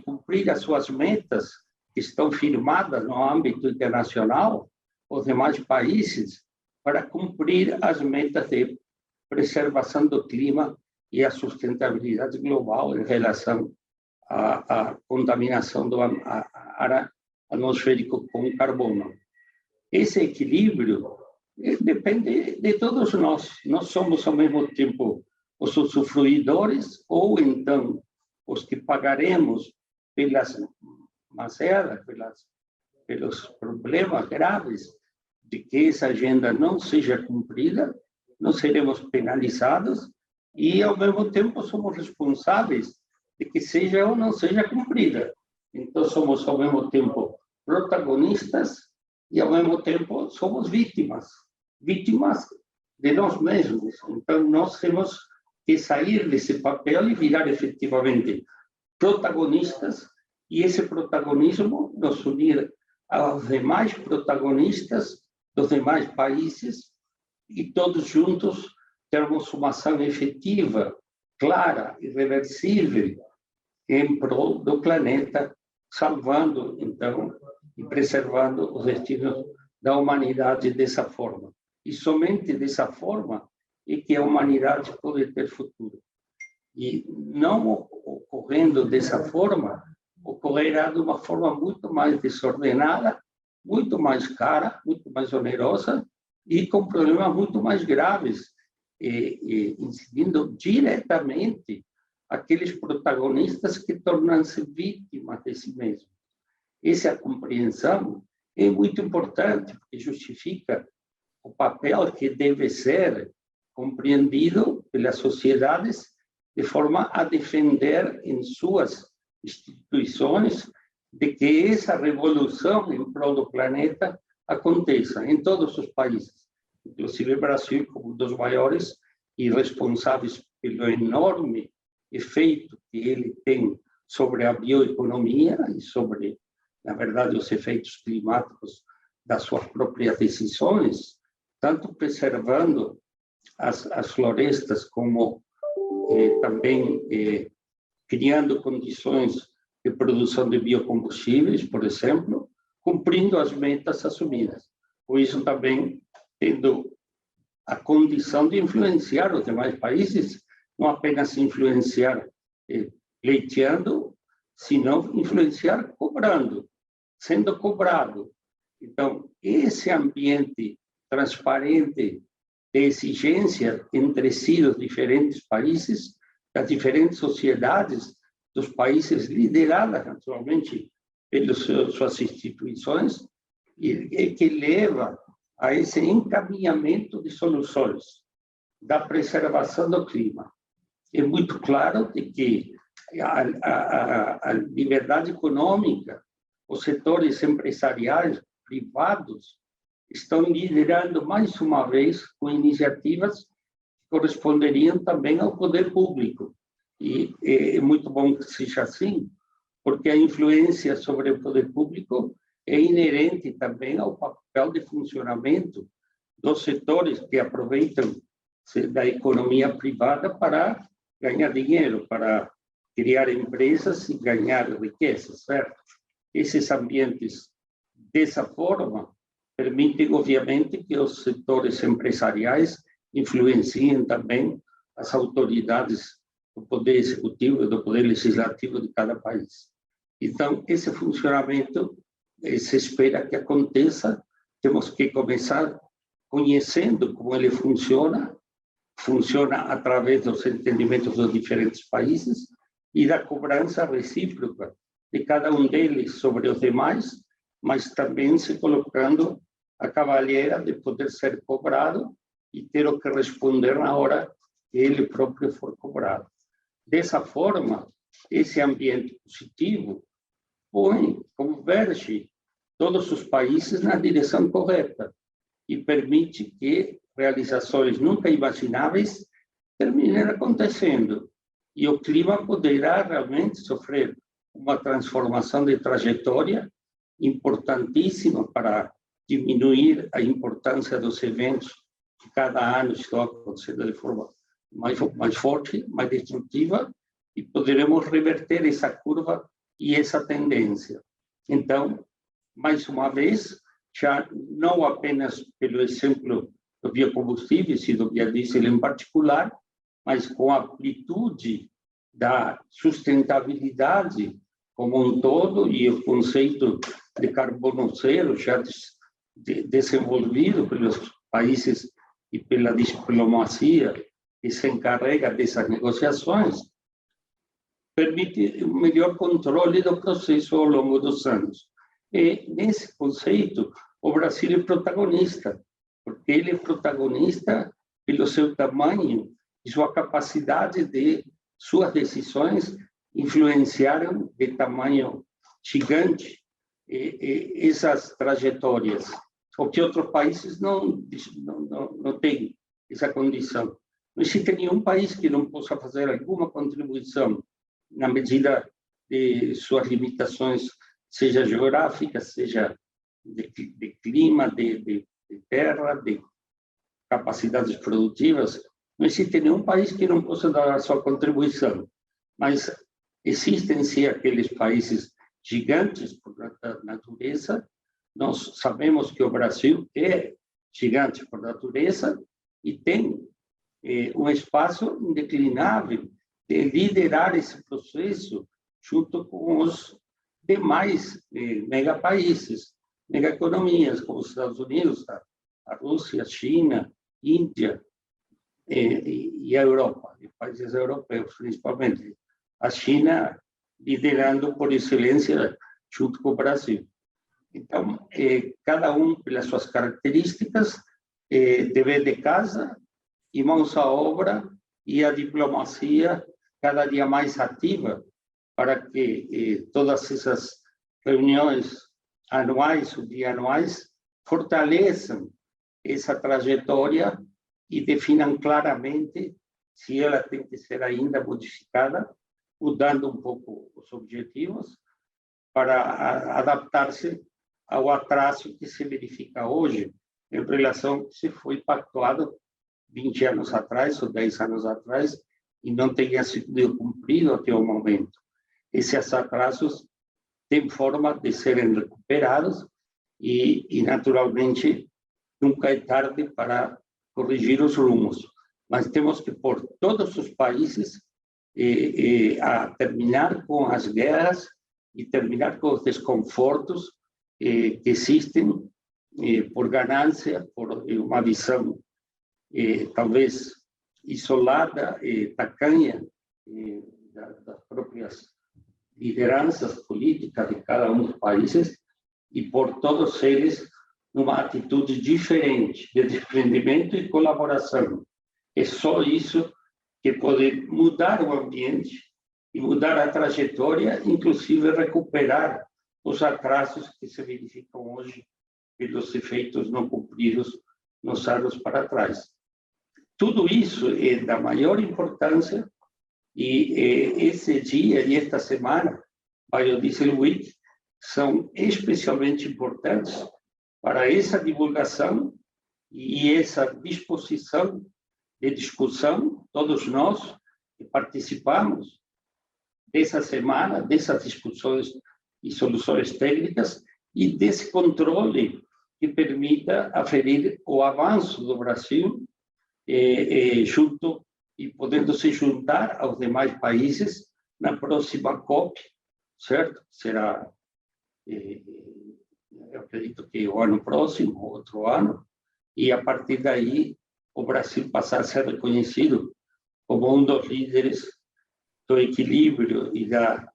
S6: cumprir as suas metas que estão firmadas no âmbito internacional, os demais países, para cumprir as metas de preservação do clima e a sustentabilidade global em relação à contaminação do ar atmosférico com carbono. Esse equilíbrio depende de todos nós. Nós somos, ao mesmo tempo, os usufruidores ou, então, os que pagaremos pelas mazelas, pelos problemas graves de que essa agenda não seja cumprida, não seremos penalizados e, ao mesmo tempo, somos responsáveis de que seja ou não seja cumprida. Então, somos, ao mesmo tempo, protagonistas e, ao mesmo tempo, somos vítimas de nós mesmos. Então, nós temos que sair desse papel e virar, efetivamente, protagonistas, e esse protagonismo nos unir aos demais protagonistas dos demais países e todos juntos termos uma ação efetiva, clara, irreversível, em prol do planeta, salvando, então, e preservando os destinos da humanidade dessa forma. E somente dessa forma é que a humanidade pode ter futuro. E não ocorrendo dessa forma, ocorrerá de uma forma muito mais desordenada, muito mais cara, muito mais onerosa e com problemas muito mais graves, incidindo diretamente aqueles protagonistas que tornam-se vítimas de si mesmos. Essa compreensão é muito importante, porque justifica o papel que deve ser compreendido pelas sociedades de forma a defender em suas instituições de que essa revolução em prol do planeta aconteça em todos os países, inclusive o Brasil, como um dos maiores e responsáveis pelo enorme efeito que ele tem sobre a bioeconomia e sobre, na verdade, os efeitos climáticos das suas próprias decisões, tanto preservando as florestas como também criando condições de produção de biocombustíveis, por exemplo, cumprindo as metas assumidas. Por isso também tendo a condição de influenciar os demais países, não apenas influenciar pleiteando, senão influenciar cobrando, sendo cobrado. Então, esse ambiente transparente de exigência entre si dos diferentes países, das diferentes sociedades, dos países lideradas, naturalmente, pelas suas instituições, e que leva a esse encaminhamento de soluções da preservação do clima, é muito claro de que a liberdade econômica, os setores empresariais privados estão liderando mais uma vez com iniciativas que corresponderiam também ao poder público. E é muito bom que seja assim, porque a influência sobre o poder público é inerente também ao papel de funcionamento dos setores que aproveitam da economia privada para ganhar dinheiro, para criar empresas e ganhar riqueza, certo? Esses ambientes, dessa forma, permitem, obviamente, que os setores empresariais influenciem também as autoridades do poder executivo e do poder legislativo de cada país. Então, esse funcionamento se espera que aconteça. Temos que começar conhecendo como ele funciona através dos entendimentos dos diferentes países e da cobrança recíproca de cada um deles sobre os demais, mas também se colocando a cavalheira de poder ser cobrado e ter o que responder na hora que ele próprio for cobrado. Dessa forma, esse ambiente positivo converge todos os países na direção correta e permite que realizações nunca imagináveis terminem acontecendo. E o clima poderá realmente sofrer uma transformação de trajetória importantíssima para diminuir a importância dos eventos que cada ano estão acontecendo de forma mais forte, mais destrutiva, e poderemos reverter essa curva e essa tendência. Então, mais uma vez, já não apenas pelo exemplo do biocombustíveis e do biodiesel em particular, mas com a amplitude da sustentabilidade como um todo e o conceito de carbono zero já desenvolvido pelos países e pela diplomacia que se encarrega dessas negociações, permite um melhor controle do processo ao longo dos anos. E, nesse conceito, o Brasil é protagonista, porque ele é protagonista pelo seu tamanho e sua capacidade de suas decisões influenciaram de tamanho gigante essas trajetórias, o que outros países não têm essa condição. Não existe nenhum país que não possa fazer alguma contribuição na medida de suas limitações, seja geográficas, seja de clima, de terra, de capacidades produtivas. Não existe nenhum país que não possa dar a sua contribuição, mas existem sim aqueles países gigantes por natureza. Nós sabemos que o Brasil é gigante por natureza e tem um espaço indeclinável de liderar esse processo junto com os demais megapaíses, megaeconomias, como os Estados Unidos, a Rússia, a China, Índia e a Europa, e países europeus principalmente. A China liderando por excelência junto com o Brasil. Então, cada um pelas suas características, dever de casa e mãos à obra e a diplomacia cada dia mais ativa para que todas essas reuniões anuais ou bianuais fortaleçam essa trajetória e definam claramente se ela tem que ser ainda modificada, mudando um pouco os objetivos para adaptar-se ao atraso que se verifica hoje em relação ao que se foi pactuado 20 anos atrás ou 10 anos atrás e não tenha sido cumprido até o momento. Esses atrasos têm forma de serem recuperados e naturalmente, nunca é tarde para corrigir os rumos. Mas temos que pôr todos os países a terminar com as guerras e terminar com os desconfortos que existem por ganância, por uma visão talvez isolada, tacanha das próprias lideranças políticas de cada um dos países e por todos eles numa atitude diferente de desprendimento e colaboração. É só isso que pode mudar o ambiente e mudar a trajetória, inclusive recuperar os atrasos que se verificam hoje pelos efeitos não cumpridos nos anos para trás. Tudo isso é da maior importância e esse dia e esta semana, Biodiesel Week, são especialmente importantes para essa divulgação e essa disposição de discussão, todos nós que participamos dessa semana, dessas discussões e soluções técnicas e desse controle que permita aferir o avanço do Brasil junto e podendo se juntar aos demais países na próxima COP, certo? Será, eu acredito que o ano próximo, outro ano, e a partir daí o Brasil passar a ser reconhecido como um dos líderes do equilíbrio e da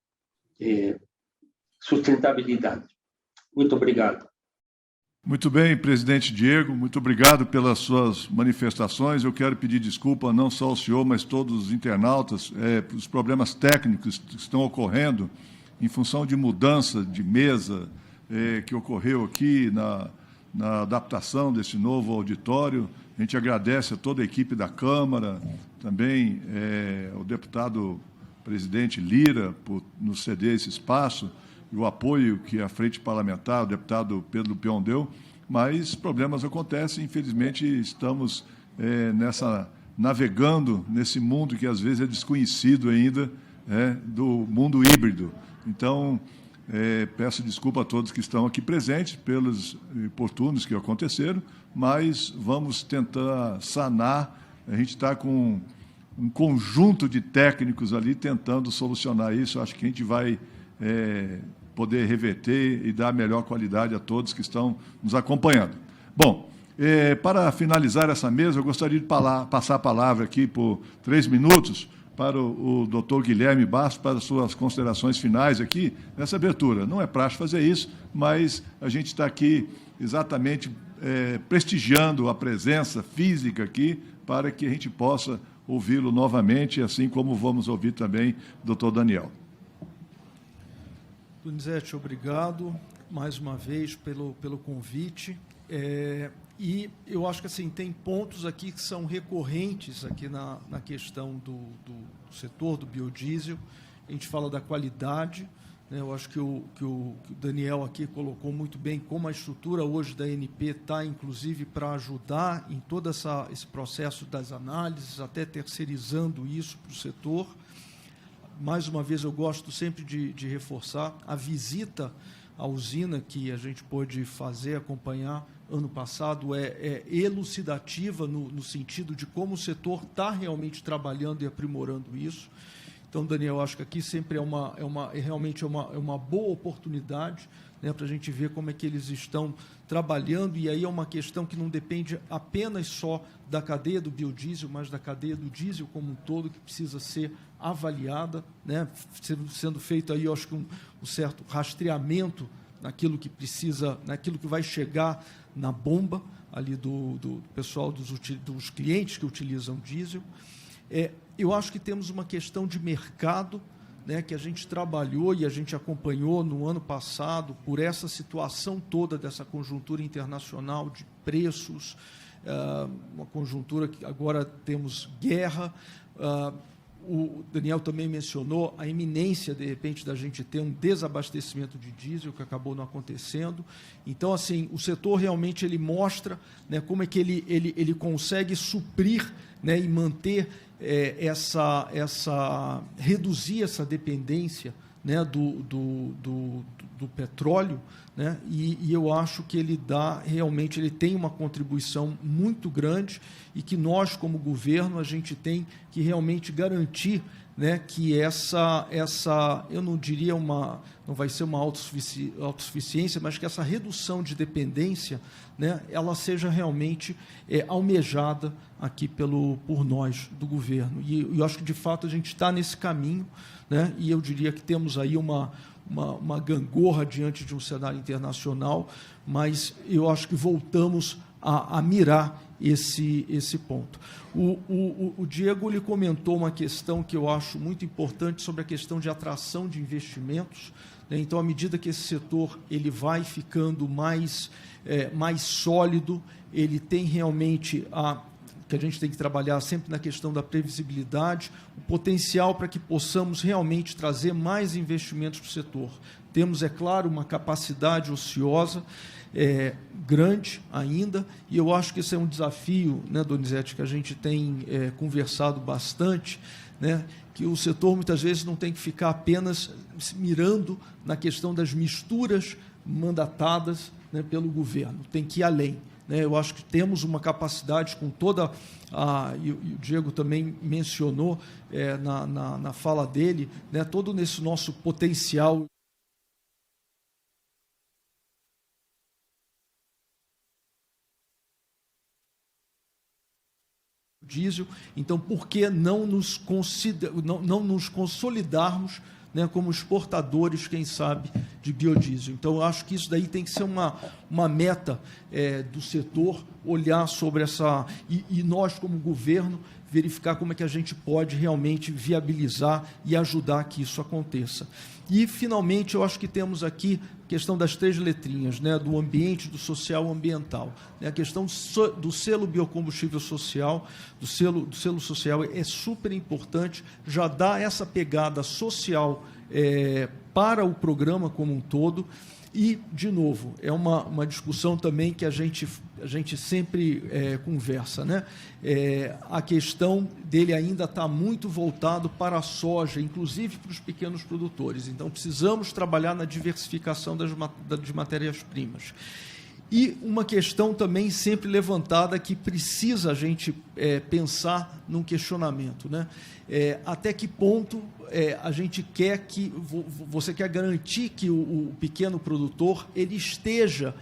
S6: sustentabilidade. Muito obrigado.
S1: Muito bem, presidente Diego, muito obrigado pelas suas manifestações. Eu quero pedir desculpa não só ao senhor, mas todos os internautas, pelos problemas técnicos que estão ocorrendo em função de mudança de mesa que ocorreu aqui na adaptação desse novo auditório. A gente agradece a toda a equipe da Câmara, também ao deputado presidente Lira por nos ceder esse espaço, e o apoio que a Frente Parlamentar, o deputado Pedro Peon deu, mas problemas acontecem, infelizmente estamos navegando nesse mundo que às vezes é desconhecido ainda, do mundo híbrido. Então, peço desculpa a todos que estão aqui presentes pelos importunos que aconteceram, mas vamos tentar sanar. A gente está com um conjunto de técnicos ali tentando solucionar isso. Acho que a gente vai poder reverter e dar melhor qualidade a todos que estão nos acompanhando. Bom, para finalizar essa mesa, eu gostaria de passar a palavra aqui por 3 minutos para o doutor Guilherme Bastos, para as suas considerações finais aqui nessa abertura. Não é praxe fazer isso, mas a gente está aqui exatamente prestigiando a presença física aqui para que a gente possa ouvi-lo novamente, assim como vamos ouvir também o doutor Daniel.
S3: Donizete, obrigado mais uma vez pelo convite. E eu acho que assim, tem pontos aqui que são recorrentes aqui na questão do setor do biodiesel. A gente fala da qualidade, né? Eu acho que o Daniel aqui colocou muito bem como a estrutura hoje da ANP está, inclusive, para ajudar em todo esse processo das análises, até terceirizando isso para o setor. Mais uma vez, eu gosto sempre de reforçar a visita à usina que a gente pôde fazer, acompanhar ano passado, elucidativa no sentido de como o setor está realmente trabalhando e aprimorando isso. Então, Daniel, acho que aqui sempre realmente uma boa oportunidade, né, para a gente ver como é que eles estão trabalhando, e aí é uma questão que não depende apenas só da cadeia do biodiesel, mas da cadeia do diesel como um todo, que precisa ser avaliada, né, sendo feito aí, eu acho que um certo rastreamento naquilo que precisa, naquilo que vai chegar na bomba ali do pessoal, dos clientes que utilizam diesel. Eu acho que temos uma questão de mercado, né, que a gente trabalhou e a gente acompanhou no ano passado por essa situação toda dessa conjuntura internacional de preços, uma conjuntura que agora temos guerra. O Daniel também mencionou a iminência, de repente, da gente ter um desabastecimento de diesel, que acabou não acontecendo. Então, assim, o setor realmente ele mostra, né, como é que ele consegue suprir, né, e manter reduzir essa dependência, né, do petróleo, né, e eu acho que ele tem uma contribuição muito grande e que nós, como governo, a gente tem que realmente garantir, né, que eu não diria não vai ser uma autossuficiência, mas que essa redução de dependência, né, ela seja realmente almejada aqui por nós, do governo. E eu acho que, de fato, a gente está nesse caminho, né, e eu diria que temos aí uma gangorra diante de um cenário internacional, mas eu acho que voltamos a mirar esse ponto. O Diego ele comentou uma questão que eu acho muito importante sobre a questão de atração de investimentos, né? Então, à medida que esse setor ele vai ficando mais sólido, ele tem realmente que a gente tem que trabalhar sempre na questão da previsibilidade, o potencial para que possamos realmente trazer mais investimentos para o setor. Temos, é claro, uma capacidade ociosa grande ainda, e eu acho que esse é um desafio, né, Donizete, que a gente tem conversado bastante, né, que o setor muitas vezes não tem que ficar apenas mirando na questão das misturas mandatadas, né, pelo governo, tem que ir além. Eu acho que temos uma capacidade com toda e o Diego também mencionou na fala dele, né, todo esse nosso potencial diesel. Então, por que não nos consolidarmos, né, como exportadores, quem sabe, de biodiesel? Então, eu acho que isso daí tem que ser uma meta do setor, olhar sobre essa... E nós, como governo, verificar como é que a gente pode realmente viabilizar e ajudar que isso aconteça. E, finalmente, eu acho que temos aqui a questão das 3 letrinhas, né, do ambiente, do social e ambiental. A questão do selo biocombustível social, do selo social é super importante, já dá essa pegada social para o programa como um todo. E, de novo, é uma discussão também que a gente sempre conversa, né? A questão dele ainda está muito voltado para a soja, inclusive para os pequenos produtores. Então, precisamos trabalhar na diversificação de matérias-primas. E uma questão também sempre levantada que precisa a gente pensar num questionamento, né? Até que ponto a gente quer você quer garantir que o pequeno produtor ele esteja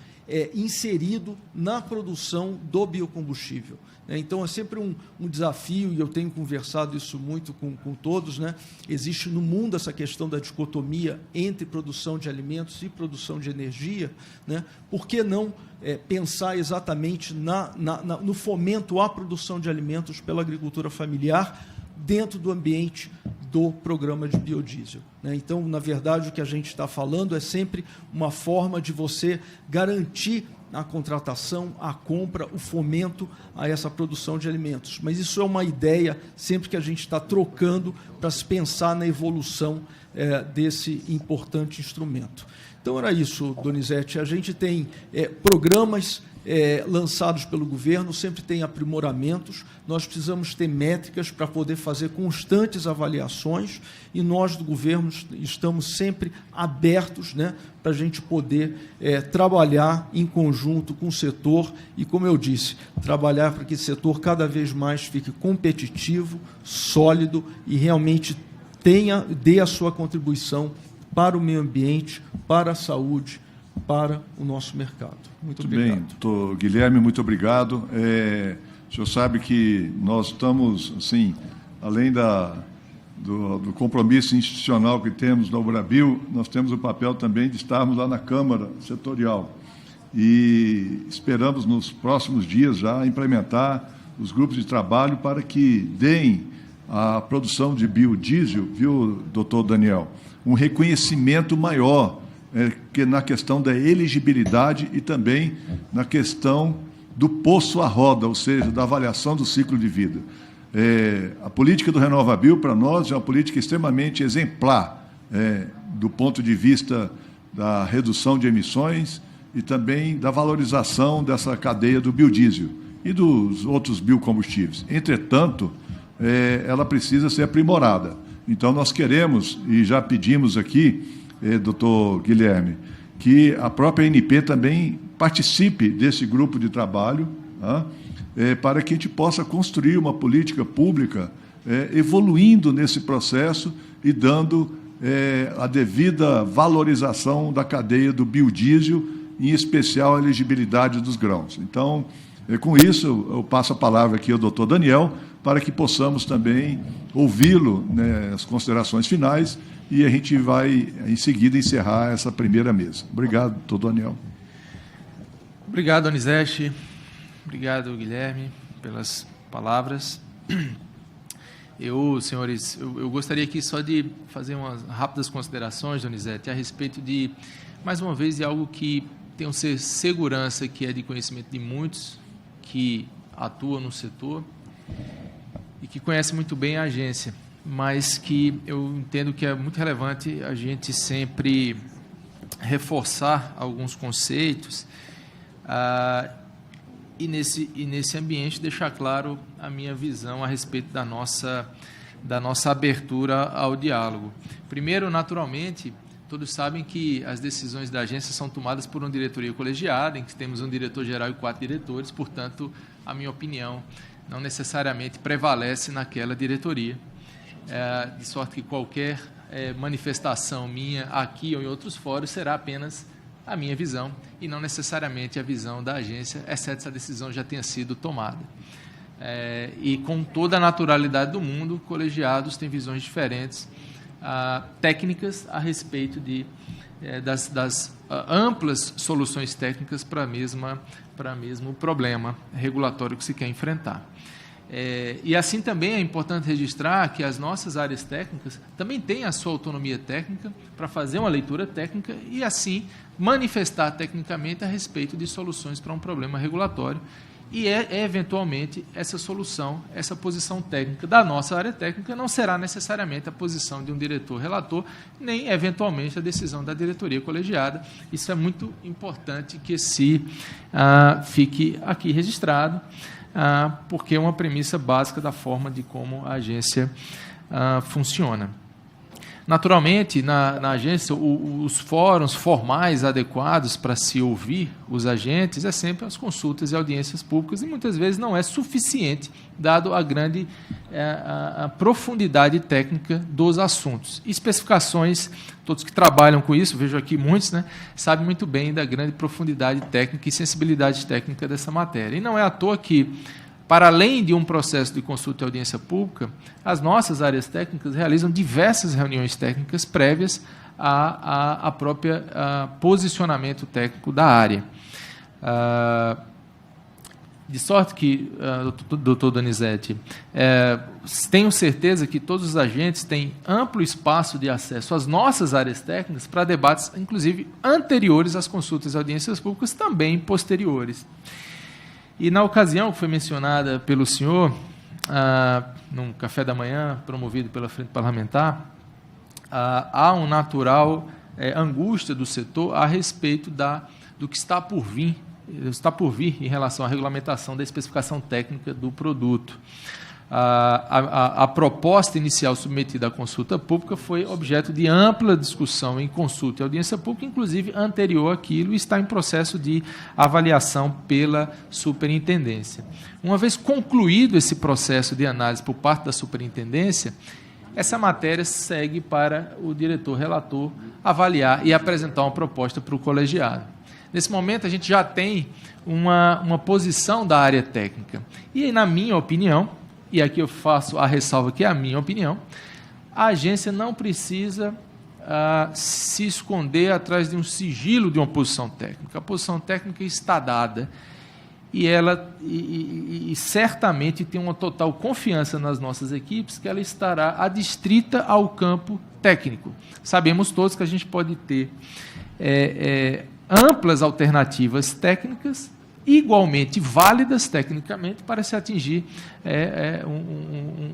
S3: inserido na produção do biocombustível, né? Então, é sempre um desafio, e eu tenho conversado isso muito com todos, né? Existe no mundo essa questão da dicotomia entre produção de alimentos e produção de energia, né? Por que não pensar exatamente no fomento à produção de alimentos pela agricultura familiar dentro do ambiente do programa de biodiesel, né? Então, na verdade, o que a gente está falando é sempre uma forma de você garantir a contratação, a compra, o fomento a essa produção de alimentos. Mas isso é uma ideia sempre que a gente está trocando para se pensar na evolução desse importante instrumento. Então, era isso, Donizete. A gente tem programas lançados pelo governo, sempre tem aprimoramentos, nós precisamos ter métricas para poder fazer constantes avaliações, e nós do governo estamos sempre abertos, né, para a gente poder trabalhar em conjunto com o setor e, como eu disse, trabalhar para que esse setor cada vez mais fique competitivo, sólido e realmente dê a sua contribuição para o meio ambiente, para a saúde, para o nosso mercado. Muito obrigado.
S1: Bem, doutor Guilherme, muito obrigado. O senhor sabe que nós estamos, assim, além do compromisso institucional que temos na Ubrabil, nós temos o papel também de estarmos lá na Câmara Setorial. E esperamos, nos próximos dias, já implementar os grupos de trabalho para que deem à produção de biodiesel, viu, doutor Daniel, um reconhecimento maior que na questão da elegibilidade e também na questão do poço à roda, ou seja, da avaliação do ciclo de vida. A política do RenovaBio, para nós, é uma política extremamente exemplar, do ponto de vista da redução de emissões e também da valorização dessa cadeia do biodiesel e dos outros biocombustíveis. Entretanto, ela precisa ser aprimorada. Então, nós queremos, e já pedimos aqui, doutor Guilherme, que a própria ANP também participe desse grupo de trabalho, para que a gente possa construir uma política pública evoluindo nesse processo e dando a devida valorização da cadeia do biodiesel, em especial a elegibilidade dos grãos. Então, com isso, eu passo a palavra aqui ao doutor Daniel, para que possamos também ouvi-lo, né, as considerações finais, e a gente vai, em seguida, encerrar essa primeira mesa. Obrigado, doutor Daniel.
S4: Obrigado, Donizete. Obrigado, Guilherme, pelas palavras. Senhores, eu gostaria aqui só de fazer umas rápidas considerações, Donizete, a respeito de, mais uma vez, de algo que tenho segurança que é de conhecimento de muitos que atuam no setor e que conhecem muito bem a agência, mas que eu entendo que é muito relevante a gente sempre reforçar alguns conceitos e nesse ambiente deixar claro a minha visão a respeito da nossa abertura ao diálogo. Primeiro, naturalmente, todos sabem que as decisões da agência são tomadas por uma diretoria colegiada, em que temos um diretor-geral e 4 diretores, portanto, a minha opinião não necessariamente prevalece naquela diretoria, de sorte que qualquer manifestação minha aqui ou em outros fóruns será apenas a minha visão e não necessariamente a visão da agência, exceto se a decisão já tenha sido tomada. E com toda a naturalidade do mundo, colegiados têm visões diferentes, técnicas a respeito das amplas soluções técnicas para mesmo problema regulatório que se quer enfrentar. E assim também é importante registrar que as nossas áreas técnicas também têm a sua autonomia técnica para fazer uma leitura técnica e assim manifestar tecnicamente a respeito de soluções para um problema regulatório. E eventualmente essa solução, essa posição técnica da nossa área técnica não será necessariamente a posição de um diretor-relator, nem eventualmente a decisão da diretoria colegiada. Isso é muito importante que fique aqui registrado, porque é uma premissa básica da forma de como a agência funciona. Naturalmente, na agência, os fóruns formais adequados para se ouvir os agentes é sempre as consultas e audiências públicas, e muitas vezes não é suficiente, dado a grande a profundidade técnica dos assuntos. Especificações, todos que trabalham com isso, vejo aqui muitos, sabem muito bem da grande profundidade técnica e sensibilidade técnica dessa matéria. E não é à toa que, para além de um processo de consulta e audiência pública, as nossas áreas técnicas realizam diversas reuniões técnicas prévias a própria posicionamento técnico da área. De sorte que, doutor Donizete, tenho certeza que todos os agentes têm amplo espaço de acesso às nossas áreas técnicas para debates, inclusive, anteriores às consultas e audiências públicas, também posteriores. E, na ocasião que foi mencionada pelo senhor, num café da manhã promovido pela Frente Parlamentar, há uma natural angústia do setor a respeito do que está por vir em relação à regulamentação da especificação técnica do produto. A proposta inicial submetida à consulta pública foi objeto de ampla discussão em consulta e audiência pública, inclusive anterior àquilo, e está em processo de avaliação pela superintendência. Uma vez concluído esse processo de análise por parte da superintendência, essa matéria segue para o diretor-relator avaliar e apresentar uma proposta para o colegiado. Nesse momento, a gente já tem uma posição da área técnica. E, na minha opinião, e aqui eu faço a ressalva que é a minha opinião, a agência não precisa se esconder atrás de um sigilo de uma posição técnica. A posição técnica está dada e ela certamente tem uma total confiança nas nossas equipes que ela estará adstrita ao campo técnico. Sabemos todos que a gente pode ter amplas alternativas técnicas igualmente válidas tecnicamente para se atingir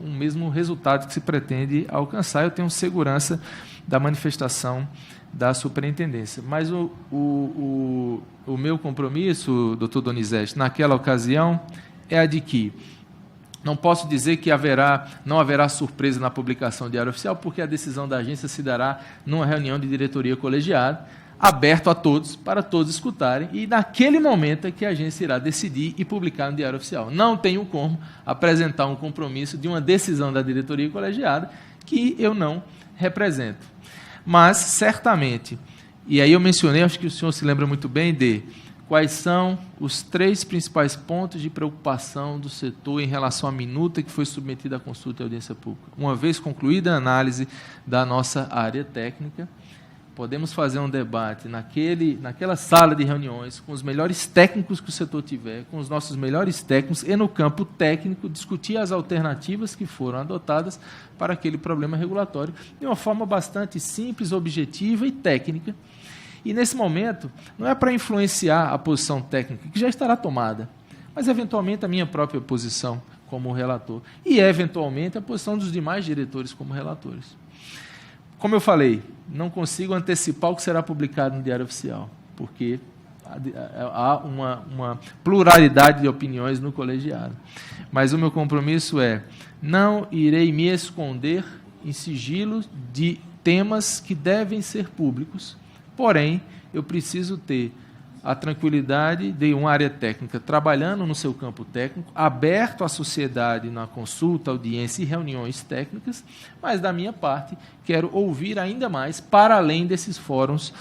S4: um mesmo resultado que se pretende alcançar. Eu tenho segurança da manifestação da superintendência. Mas o meu compromisso, doutor Donizete, naquela ocasião, é a de que não posso dizer que não haverá surpresa na publicação do Diário Oficial, porque a decisão da agência se dará numa reunião de diretoria colegiada, aberto a todos, para todos escutarem, e naquele momento é que a agência irá decidir e publicar no Diário Oficial. Não tenho como apresentar um compromisso de uma decisão da diretoria colegiada que eu não represento. Mas, certamente, e aí eu mencionei, acho que o senhor se lembra muito bem de quais são os 3 principais pontos de preocupação do setor em relação à minuta que foi submetida à consulta e audiência pública. Uma vez concluída a análise da nossa área técnica, podemos fazer um debate naquela sala de reuniões, com os melhores técnicos que o setor tiver, com os nossos melhores técnicos, e no campo técnico discutir as alternativas que foram adotadas para aquele problema regulatório, de uma forma bastante simples, objetiva e técnica. E, nesse momento, não é para influenciar a posição técnica, que já estará tomada, mas, eventualmente, a minha própria posição como relator e, eventualmente, a posição dos demais diretores como relatores. Como eu falei, não consigo antecipar o que será publicado no Diário Oficial, porque há uma pluralidade de opiniões no colegiado. Mas o meu compromisso é: não irei me esconder em sigilo de temas que devem ser públicos, porém, eu preciso ter a tranquilidade de uma área técnica trabalhando no seu campo técnico, aberto à sociedade na consulta, audiência e reuniões técnicas, mas, da minha parte, quero ouvir ainda mais, para além desses fóruns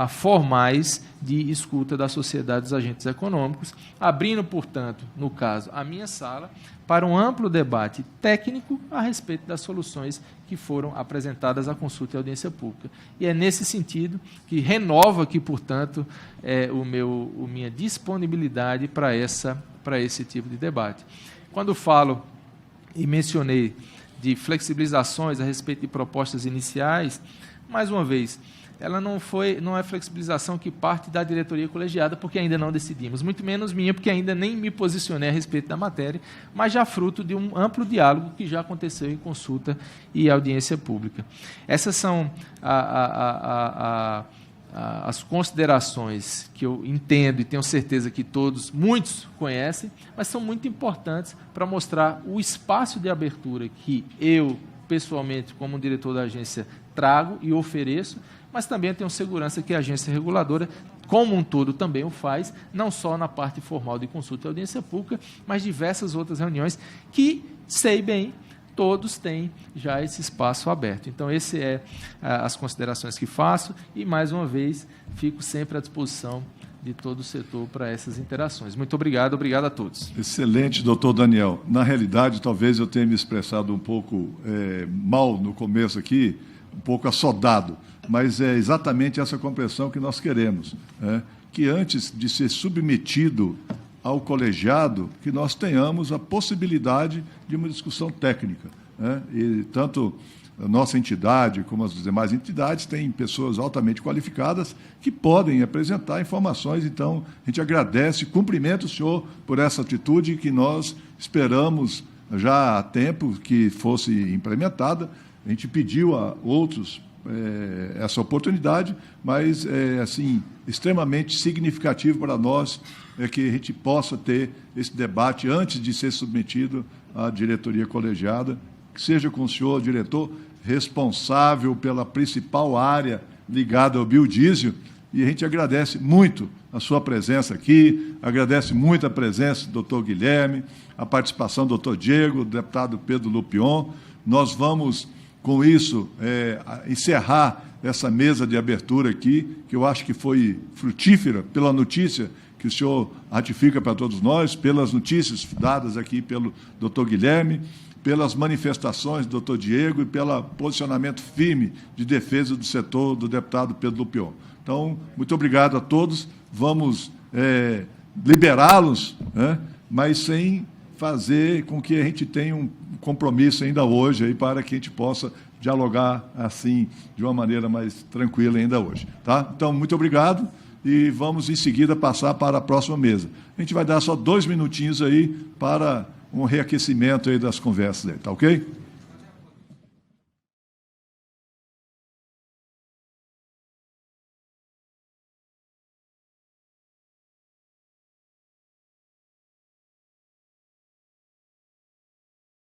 S4: formais de escuta da sociedade dos agentes econômicos, abrindo, portanto, no caso, a minha sala, para um amplo debate técnico a respeito das soluções que foram apresentadas à consulta e audiência pública. E é nesse sentido que renovo aqui, portanto, minha disponibilidade para esse tipo de debate. Quando falo e mencionei de flexibilizações a respeito de propostas iniciais, mais uma vez, ela não é flexibilização que parte da diretoria colegiada, porque ainda não decidimos, muito menos minha, porque ainda nem me posicionei a respeito da matéria, mas já fruto de um amplo diálogo que já aconteceu em consulta e audiência pública. Essas são as considerações que eu entendo e tenho certeza que muitos conhecem, mas são muito importantes para mostrar o espaço de abertura que eu, pessoalmente, como diretor da agência, trago e ofereço, mas também tenho segurança que a agência reguladora, como um todo, também o faz, não só na parte formal de consulta e audiência pública, mas diversas outras reuniões que, sei bem, todos têm já esse espaço aberto. Então, essas são as considerações que faço e, mais uma vez, fico sempre à disposição de todo o setor para essas interações. Muito obrigado a todos.
S1: Excelente, doutor Daniel. Na realidade, talvez eu tenha me expressado um pouco mal no começo aqui, um pouco assodado, mas é exatamente essa compreensão que nós queremos, que antes de ser submetido ao colegiado, que nós tenhamos a possibilidade de uma discussão técnica. E tanto a nossa entidade como as demais entidades têm pessoas altamente qualificadas que podem apresentar informações. Então, a gente agradece, cumprimenta o senhor por essa atitude que nós esperamos já há tempo que fosse implementada. A gente pediu a outros essa oportunidade, mas é assim, extremamente significativo para nós que a gente possa ter esse debate antes de ser submetido à diretoria colegiada, que seja com o senhor diretor responsável pela principal área ligada ao biodiesel, e a gente agradece muito a sua presença aqui, agradece muito a presença do doutor Guilherme, a participação do doutor Diego, do deputado Pedro Lupion. Nós vamos, com isso, encerrar essa mesa de abertura aqui, que eu acho que foi frutífera pela notícia que o senhor ratifica para todos nós, pelas notícias dadas aqui pelo doutor Guilherme, pelas manifestações do doutor Diego e pelo posicionamento firme de defesa do setor do deputado Pedro Lupion. Então, muito obrigado a todos. Vamos liberá-los, mas sem fazer com que a gente tenha um compromisso ainda hoje aí para que a gente possa dialogar assim de uma maneira mais tranquila ainda hoje. Tá? Então, muito obrigado e vamos em seguida passar para a próxima mesa. A gente vai dar só 2 minutinhos aí para um reaquecimento aí das conversas aí, tá ok?